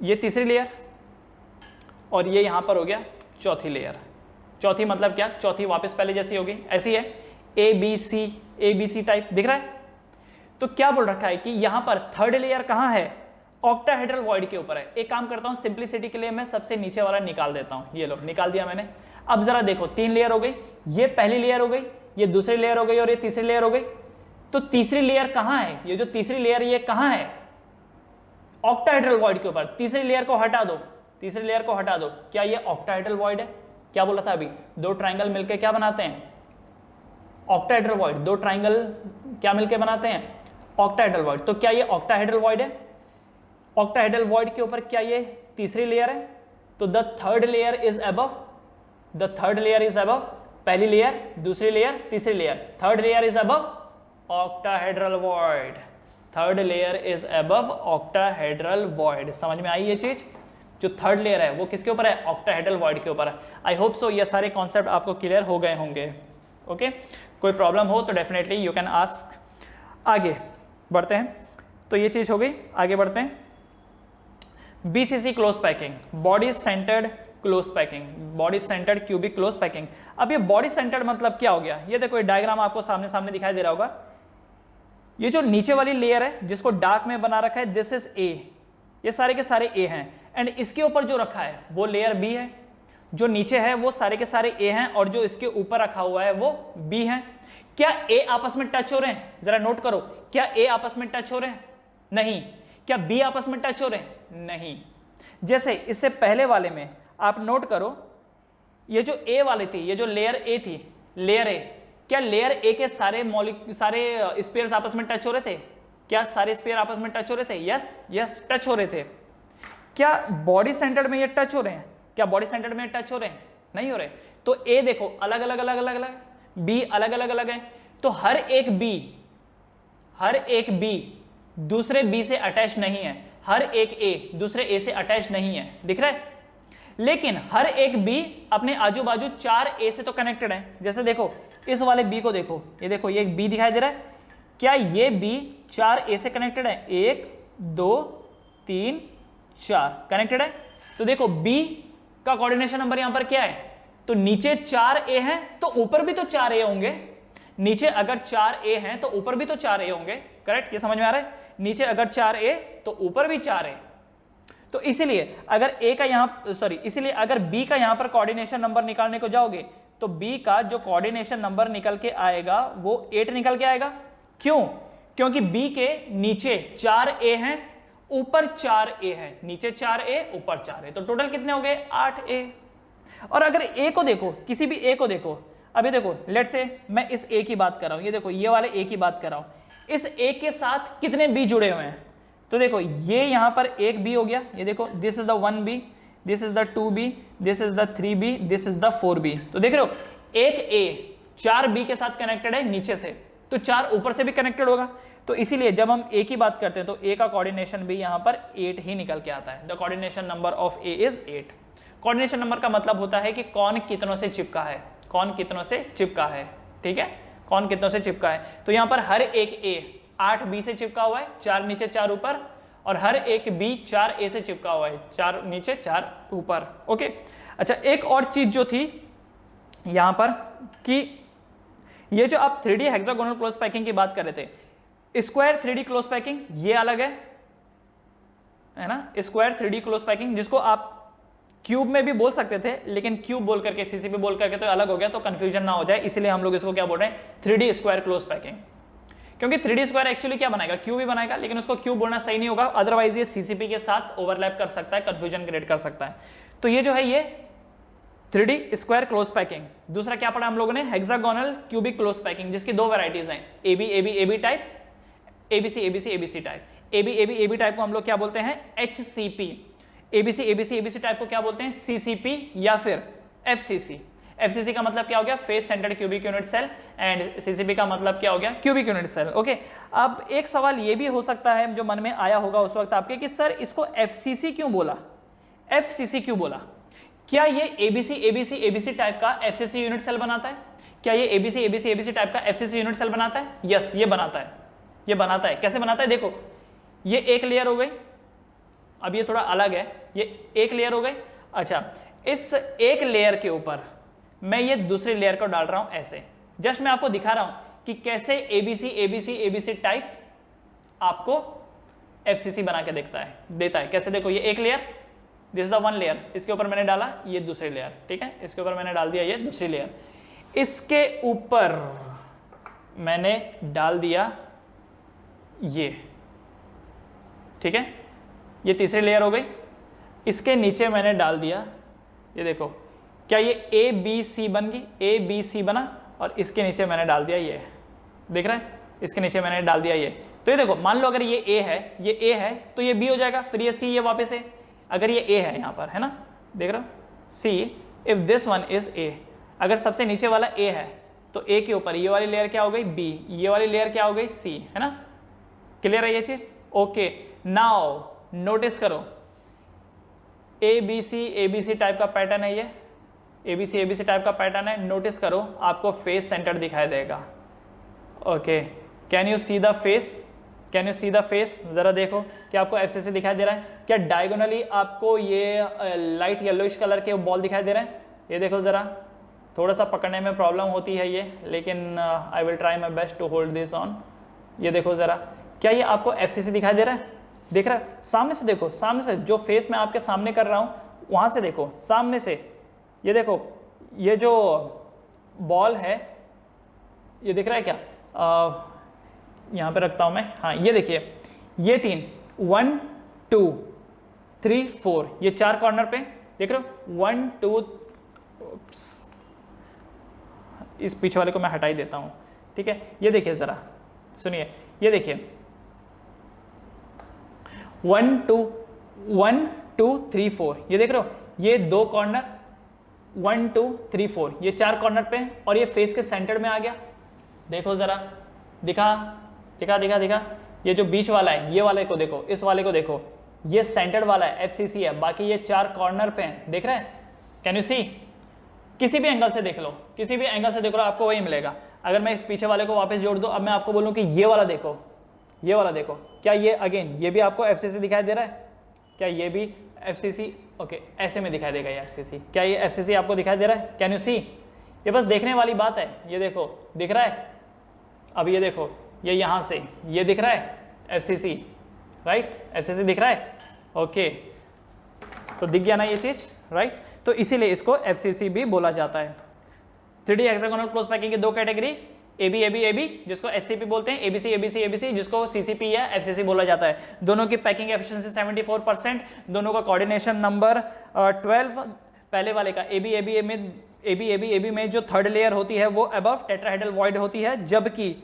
ये तीसरी लेयर, और ये यहां पर हो गया चौथी लेयर। चौथी मतलब क्या? चौथी वापस पहले जैसी होगी, ऐसी है, ए बी सी टाइप दिख रहा है। तो क्या बोल रखा है कि यहां पर थर्ड लेयर कहां है? ऑक्टाहेड्रल वॉइड के ऊपर है। एक काम करता हूं, सिंप्लिसिटी के लिए मैं सबसे नीचे वाला निकाल देता हूं। ये लो, निकाल दिया मैंने। अब जरा देखो, 3 लेयर हो गई, ये पहली लेयर हो गई, ये दूसरी लेयर हो गई, और ये तीसरी लेयर हो गई। तो तीसरी लेयर कहां है? ये जो तीसरी लेयर, ये कहां है? ऑक्टाहेड्रल वॉइड के ऊपर। तीसरी लेयर को हटा दो, तीसरी लेयर को हटा दो। क्या ये ऑक्टाहेड्रल वॉइड है? क्या बोला था अभी? दो ट्राइंगल मिलकर क्या बनाते हैं? Octahedral void. दो ट्राइंगल क्या मिलकर बनाते हैं? Octahedral void. तो क्या ये ऑक्टाहेड्रल वॉइड है? ऑक्टाहेड्रल वॉइड के ऊपर क्या ये तीसरी लेयर है? तो the third layer is above, the third layer is above, पहली लेयर, दूसरी लेयर, तीसरी layer, third layer is above octahedral void. Third layer is above octahedral void. समझ में आई ये चीज? जो थर्ड लेयर है वो किसके ऊपर है? ऑक्टाहेड्रल वॉइड के ऊपर है। आई होप सो ये सारे कॉन्सेप्ट आपको क्लियर हो गए होंगे। ओके, कोई प्रॉब्लम हो तो डेफिनेटली यू कैन आस्क। आगे बढ़ते हैं, तो ये चीज हो गई। आगे बढ़ते हैं, BCC close packing, body centred close packing, body centred cubic close packing. अब ये बॉडी सेंटर्ड मतलब क्या हो गया? ये देखो, ये डायग्राम आपको सामने सामने दिखाई दे रहा होगा। ये जो नीचे वाली लेयर है जिसको डार्क में बना रखा है, दिस इज ए, ये सारे के सारे ए हैं, एंड इसके ऊपर जो रखा है वो लेयर बी है। जो नीचे है वो सारे के सारे ए हैं, और जो इसके ऊपर रखा हुआ है वो बी है। क्या ए आपस में टच हो रहे हैं? जरा नोट करो, क्या ए आपस में टच हो रहे हैं? नहीं। क्या बी आपस में टच हो रहे हैं? नहीं। जैसे इससे पहले वाले में आप नोट करो, ये जो ए वाली थी, ये जो लेयर ए थी, लेयर ए, क्या लेयर ए के सारे सारे स्पेयर्स आपस में टच हो रहे थे? क्या सारे स्पेयर आपस में टच हो रहे थे? यस यस, टच हो रहे थे। क्या बॉडी सेंटर्ड में ये टच हो रहे हैं? क्या बॉडी सेंटर्ड में टच हो रहे हैं? नहीं हो रहे। तो ए देखो, अलग अलग अलग अलग अलग, बी अलग अलग अलग है। तो हर एक बी दूसरे बी से अटैच नहीं है, हर एक ए दूसरे ए से अटैच नहीं है, दिख रहा है? लेकिन हर एक बी अपने आजू बाजू 4 ए से तो कनेक्टेड है। जैसे देखो, इस वाले बी को देखो, ये देखो, ये एक बी दिखाई दे रहा है। क्या ये बी 4 ए से कनेक्टेड है? 1 2 3 4 कनेक्टेड है। तो देखो, बी का कोऑर्डिनेशन नंबर यहां पर क्या है? तो नीचे 4 ए हैं तो ऊपर भी तो 4 ए होंगे। नीचे अगर 4 ए हैं तो ऊपर भी तो 4 ए होंगे, करेक्ट? ये समझ में आ रहा है? नीचे अगर 4 ए तो ऊपर भी 4 ए। तो इसीलिए अगर ए का यहां इसीलिए अगर बी का यहां पर कोऑर्डिनेशन नंबर निकालने को जाओगे तो बी का जो कोऑर्डिनेशन नंबर निकल के आएगा वो 8 निकल के आएगा। क्यों? क्योंकि बी के नीचे 4 ए हैं, ऊपर 4 ए है, नीचे 4 ए ऊपर 4 ए, तो टोटल कितने हो गए? 8 ए। और अगर ए को देखो, किसी भी ए को देखो, अभी देखो, लेट्स से मैं इस ए की बात कर रहा हूं, ये देखो, ये वाले ए की बात कर रहा हूं, इस ए के साथ कितने बी जुड़े हुए हैं? तो देखो, ये यहां पर एक बी हो गया, ये देखो, this is the 1 B, this is the 2 B, this is the 3 B, this is the 4 B. तो देख रहे हो, एक ए 4 बी के साथ कनेक्टेड है नीचे से, तो 4 ऊपर से भी कनेक्टेड होगा। तो इसीलिए जब हम ए की बात करते हैं तो ए का कोऑर्डिनेशन भी यहां पर 8 ही निकल के आता है। The coordination number of A is 8। Coordination number का मतलब होता है कि कौन कितनों से चिपका है, कौन कितनों से चिपका है, ठीक है? कौन कितनों से चिपका है। तो यहां पर हर एक ए 8 बी से चिपका हुआ है, 4 नीचे 4 ऊपर, और हर एक बी 4 ए से चिपका हुआ है, 4 नीचे 4 ऊपर। ओके, अच्छा, एक और चीज जो थी यहां पर कि ये जो आप 3D हेक्सागोनल क्लोज पैकिंग की बात कर रहे थे, स्क्वायर 3D क्लोज पैकिंग ये अलग है ना? स्क्वायर 3D क्लोज पैकिंग, जिसको आप क्यूब में भी बोल सकते थे, लेकिन क्यूब बोल करके, सीसीपी बोल करके तो अलग हो गया, तो कंफ्यूजन ना हो जाए, इसलिए हम लोग इसको क्या बोल रहे हैं? 3D square close packing. क्योंकि 3D स्क्वायर एक्चुअली क्या बनाएगा? क्यूब ही बनाएगा, लेकिन उसको क्यूब बोलना सही नहीं होगा, अदरवाइज ये सीसीपी के साथ ओवरलैप कर सकता है, कंफ्यूजन क्रिएट कर सकता है। तो ये जो है ये 3D स्क्वायर क्लोज पैकिंग। दूसरा क्या पढ़ा हम लोगों ने? हेक्सागोनल क्यूबिक क्लोज पैकिंग, जिसकी 2 वैरायटीज हैं, AB AB AB type, ABC ABC ABC type. AB AB AB type को हम लोग क्या बोलते हैं? HCP. ABC ABC ABC type को क्या बोलते हैं? सीसीपी या फिर एफसीसी। FCC का मतलब क्या हो गया, face centred cubic unit cell, and CCP का मतलब क्या हो गया, क्यूबिक यूनिट सेल। ओके, अब एक सवाल ये भी हो सकता है जो मन में आया होगा उस वक्त आपके कि सर इसको FCC क्यों बोला, FCC क्यों बोला? क्या ये ABC टाइप का FCC यूनिट सेल बनाता है? क्या ये ABC टाइप का FCC यूनिट सेल बनाता है? यस, ये बनाता है, ये बनाता है। कैसे बनाता है? देखो, ये एक लेयर हो गई, अब ये थोड़ा अलग है, ये एक लेयर हो गई। अच्छा, इस एक लेयर के ऊपर मैं ये दूसरी लेयर को डाल रहा हूं ऐसे। जस्ट मैं आपको दिखा रहा हूं कि कैसे ABC टाइप आपको FCC बना के देता है। कैसे? देखो, ये एक layer, this is the one layer, इसके ऊपर मैंने डाला ये दूसरी लेयर, ठीक है, इसके ऊपर मैंने डाल दिया ये दूसरी लेयर, इसके ऊपर मैंने डाल दिया ये, ठीक है, ये तीसरी लेयर हो गई। इसके नीचे मैंने डाल दिया, ये देखो, क्या ये ABC बन गई, ABC बना, और इसके नीचे मैंने डाल दिया ये, देख रहे हैं, इसके नीचे मैंने डाल दिया ये। तो ये देखो, मान लो अगर ये A है, ये A है, तो ये B हो जाएगा, फिर ये C, ये वापस A। अगर ये A है यहाँ पर, है ना, देख रहे हो, C, if this one is A, अगर सबसे नीचे वाला A है तो A के ऊपर ये वाली लेयर क्या हो गई, B, ये वाली लेयर क्या हो गई, C, है ना। क्लियर है ये चीज? ओके, नाउ नोटिस करो, ABC टाइप का पैटर्न है ये, ABC टाइप का पैटर्न है। नोटिस करो, आपको फेस सेंटर दिखाई देगा। Okay, can you see the face, can you see the face? जरा देखो, क्या आपको FCC दिखाई दे रहा है? क्या डायगोनली आपको ये लाइट येलोइश कलर के बॉल दिखाई दे रहे हैं? ये देखो जरा, थोड़ा सा पकड़ने में प्रॉब्लम होती है ये, लेकिन I will try my best to hold this on. ये देखो जरा, क्या ये आपको FCC दिखाई दे रहा है? देख रहा है? सामने से देखो, सामने से जो फेस मैं आपके सामने कर रहा हूँ वहां से देखो, सामने से, ये देखो, ये जो बॉल है, ये दिख रहा है क्या? यहाँ पे रखता हूँ मैं, हाँ, ये देखिए, ये 3, 1 2 3 4, ये 4 कॉर्नर पे देख रहे हो, 1 2, इस पीछे वाले को मैं हटा ही देता हूँ, ठीक है। ये देखिए जरा, सुनिए, ये देखिए, 1 2 3 4, ये देख रहे हो, ये 2 कॉर्नर, 1 2 3 4, ये 4 कॉर्नर पे, और ये फेस के सेंटर में आ गया। देखो जरा, दिखा, ये जो बीच वाला है, ये वाले को देखो, इस वाले को देखो, ये सेंटर्ड वाला है, FCC है, बाकी ये 4 कॉर्नर पे हैं, देख रहे हैं? Can you see? किसी भी एंगल से देख लो, किसी भी एंगल से देख लो, आपको वही मिलेगा। अगर मैं इस पीछे वाले को वापस जोड़ दूं, अब मैं आपको बोलूं कि ये वाला देखो, ये वाला देखो, क्या ये अगेन ये भी आपको FCC दिखाई दे रहा है? क्या ये भी FCC? ओके, ऐसे में दिखाई देगा ये FCC। क्या ये FCC आपको दिखाई दे रहा है? Can you see? ये बस देखने वाली बात है। ये देखो, दिख रहा है? अब ये देखो, ये यहां से ये दिख रहा है FCC, राइट? FCC दिख रहा है? ओके, तो दिख गया ना ये चीज, राइट? तो इसीलिए इसको FCC भी बोला जाता है। 3D हेक्सागोनल क्लोज पैकिंग की 2 कैटेगरी, AB जिसको HCP बोलते हैं, ABC जिसको CCP या FCC बोला जाता है। दोनों की पैकिंग एफिशिएंसी 74%, दोनों का कोऑर्डिनेशन नंबर 12। पहले वाले का AB में जो थर्ड लेयर होती है वो अबव टेट्राहेड्रल वॉइड होती है, जबकि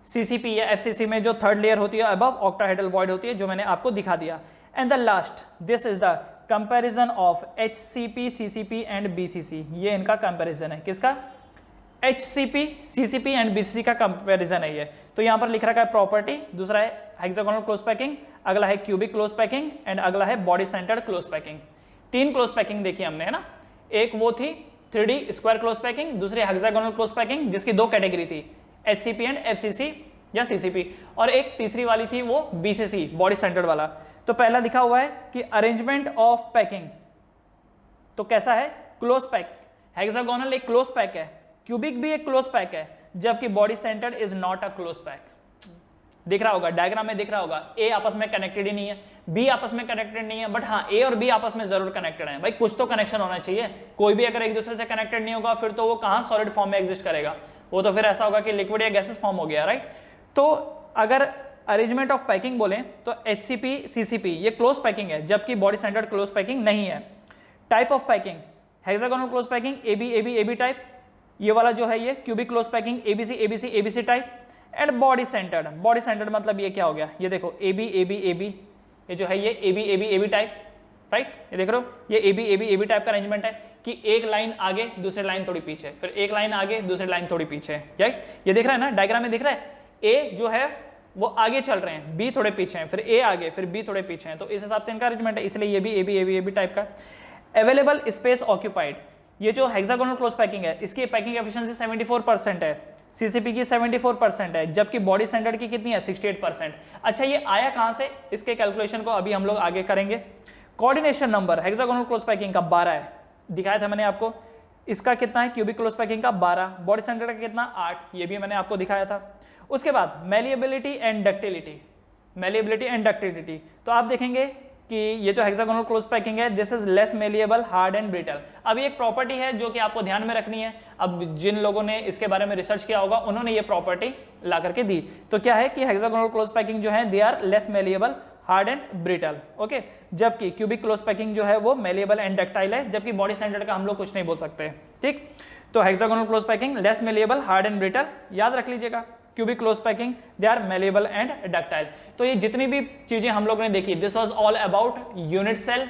CCP या FCC में जो थर्ड लेयर होती है अबव ऑक्टाहेड्रल वॉइड होती है, जो मैंने आपको दिखा दिया। And the last, this is the comparison of HCP, CCP and BCC। ये इनका कंपैरिजन है, किसका? HCP, CCP एंड BCC का कंपैरिजन है ये। तो यहां पर लिख रखा है प्रॉपर्टी, दूसरा है हेक्सागोनल क्लोज पैकिंग, अगला है क्यूबिक क्लोज पैकिंग, एंड अगला है body centred close packing. 3 close packing देखी हमने, है ना। एक वो थी 3D स्क्वायर क्लोज पैकिंग, दूसरी हेक्सागोनल क्लोज पैकिंग जिसकी 2 कैटेगरी थी, HCP एंड FCC या CCP, और एक तीसरी वाली थी वो BCC, बॉडी सेंटर्ड वाला। तो पहला लिखा हुआ है कि अरेंजमेंट ऑफ पैकिंग, तो कैसा है? Close pack. हेक्सागोनल एक क्लोज पैक है, क्यूबिक भी एक क्लोज पैक है, जबकि body centred is not a close pack. दिख रहा होगा, डायग्राम में दिख रहा होगा, A आपस में कनेक्टेड ही नहीं है, B आपस में कनेक्टेड नहीं है, बट हाँ A और B आपस में जरूर कनेक्टेड है। भाई कुछ तो कनेक्शन होना चाहिए, कोई भी अगर एक दूसरे से कनेक्टेड नहीं होगा फिर तो वो कहाँ सॉलिड फॉर्म में एग्जिस्ट करेगा, वो तो फिर ऐसा होगा कि लिक्विड या गैसेस फॉर्म हो गया, राइट। तो अगर अरेंजमेंट ऑफ पैकिंग बोले तो HCP, CCP ये क्लोज पैकिंग है, जबकि बॉडी सेंटर्ड क्लोज पैकिंग नहीं है। Type of packing, hexagonal close packing AB type, ये वाला जो है ये cubic close packing ABC type, and body centred मतलब ये क्या हो गया? ये देखो AB, ये जो है ये AB टाइप, राइट, ये देख रहे हो, ये ए बी टाइप का अरेंजमेंट है कि एक लाइन आगे दूसरी लाइन थोड़ी पीछे, फिर एक लाइन आगे दूसरी लाइन थोड़ी पीछे, राइट। ये दिख रहा है ना डायग्राम में, दिख रहा है ए जो है वो आगे चल रहे हैं, बी थोड़े पीछे हैं, फिर ए आगे फिर बी थोड़े पीछे हैं, तो इस हिसाब से इनका अरेंजमेंट है, इसलिए ये भी ए बी टाइप का। अवेलेबल स्पेस ऑक्यूपाइड, ये जो हेक्सागोनल क्लोज पैकिंग है इसकी पैकिंग एफिशिएंसी 74% है, सीसीपी की 74% है, जबकि बॉडी स्टैंडर्ड की कितनी है 68%। अच्छा ये आया कहां से, इसके कैलकुलेशन को अभी हम लोग आगे करेंगे। Coordination number hexagonal close packing का 12 है, दिखाया था मैंने आपको। इसका कितना है क्यूबिक क्लोज पैकिंग का 12, बॉडी स्टैंडर्ड का कितना 8, ये भी मैंने आपको दिखाया था। उसके बाद malleability and ductility, malleability and ductility, तो आप देखेंगे कि ये जो हेक्सागोनल क्लोज पैकिंग है this is less malleable, hard and brittle. अब ये एक प्रॉपर्टी है जो कि आपको ध्यान में रखनी है। अब जिन लोगों ने इसके बारे में रिसर्च किया होगा उन्होंने ये प्रॉपर्टी ला करके दी। तो क्या है कि हेक्सागोनल क्लोज पैकिंग जो है they are less malleable, hard and brittle, okay. जबकि क्यूबिक क्लोज पैकिंग जो है वो मेलिएबल एंड डक्टाइल है, जबकि बॉडी स्टैंडर्ड का हम लोग कुछ नहीं बोल सकते, ठीक। तो hexagonal close packing less malleable, hard and brittle, याद रख लीजिएगा। Cubic close packing they are malleable and ductile. तो ये जितनी भी चीजें हम लोगों ने देखी, this was all about unit cell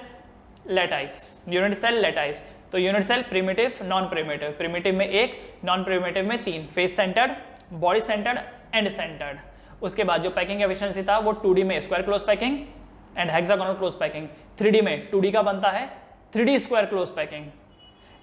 lattice, unit cell lattice. तो unit cell primitive, non primitive, primitive में 1, नॉन प्रिमिटिव में 3, face centred, body centred, end centred. उसके बाद जो पैकिंग एफिशिएंसी था वो 2D में square close packing and hexagonal close packing, 3D में 2D का बनता है 3D स्क्वायर क्लोज पैकिंग,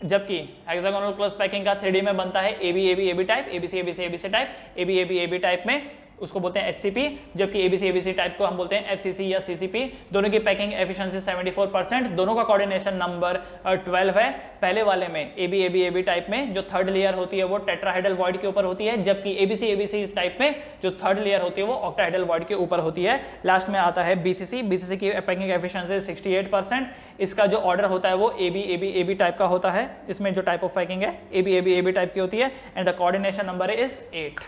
जबकि हेक्सागोनल क्लोज पैकिंग का 3D में बनता है A B type, ABC type, A B type में उसको बोलते हैं HCP, जबकि ABC टाइप को हम बोलते हैं FCC या CCP। दोनों की पैकिंग एफिशिएंसी 74%, दोनों का कोऑर्डिनेशन नंबर 12 है। पहले वाले में AB टाइप में जो थर्ड लेयर होती है वो टेट्राहेड्रल वॉइड के ऊपर होती है, जबकि ABC टाइप में जो थर्ड लेयर होती है वो ऑक्टाहेड्रल वॉइड के ऊपर होती है। लास्ट में आता है BCC की पैकिंग एफिशिएंसी 68%। इसका जो ऑर्डर होता है वो AB टाइप का होता है, इसमें जो टाइप ऑफ पैकिंग है AB टाइप की होती है, and the coordination number is 8,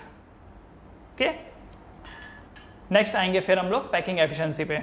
okay. Next आएंगे फिर हम लोग पैकिंग एफिशिएंसी पे।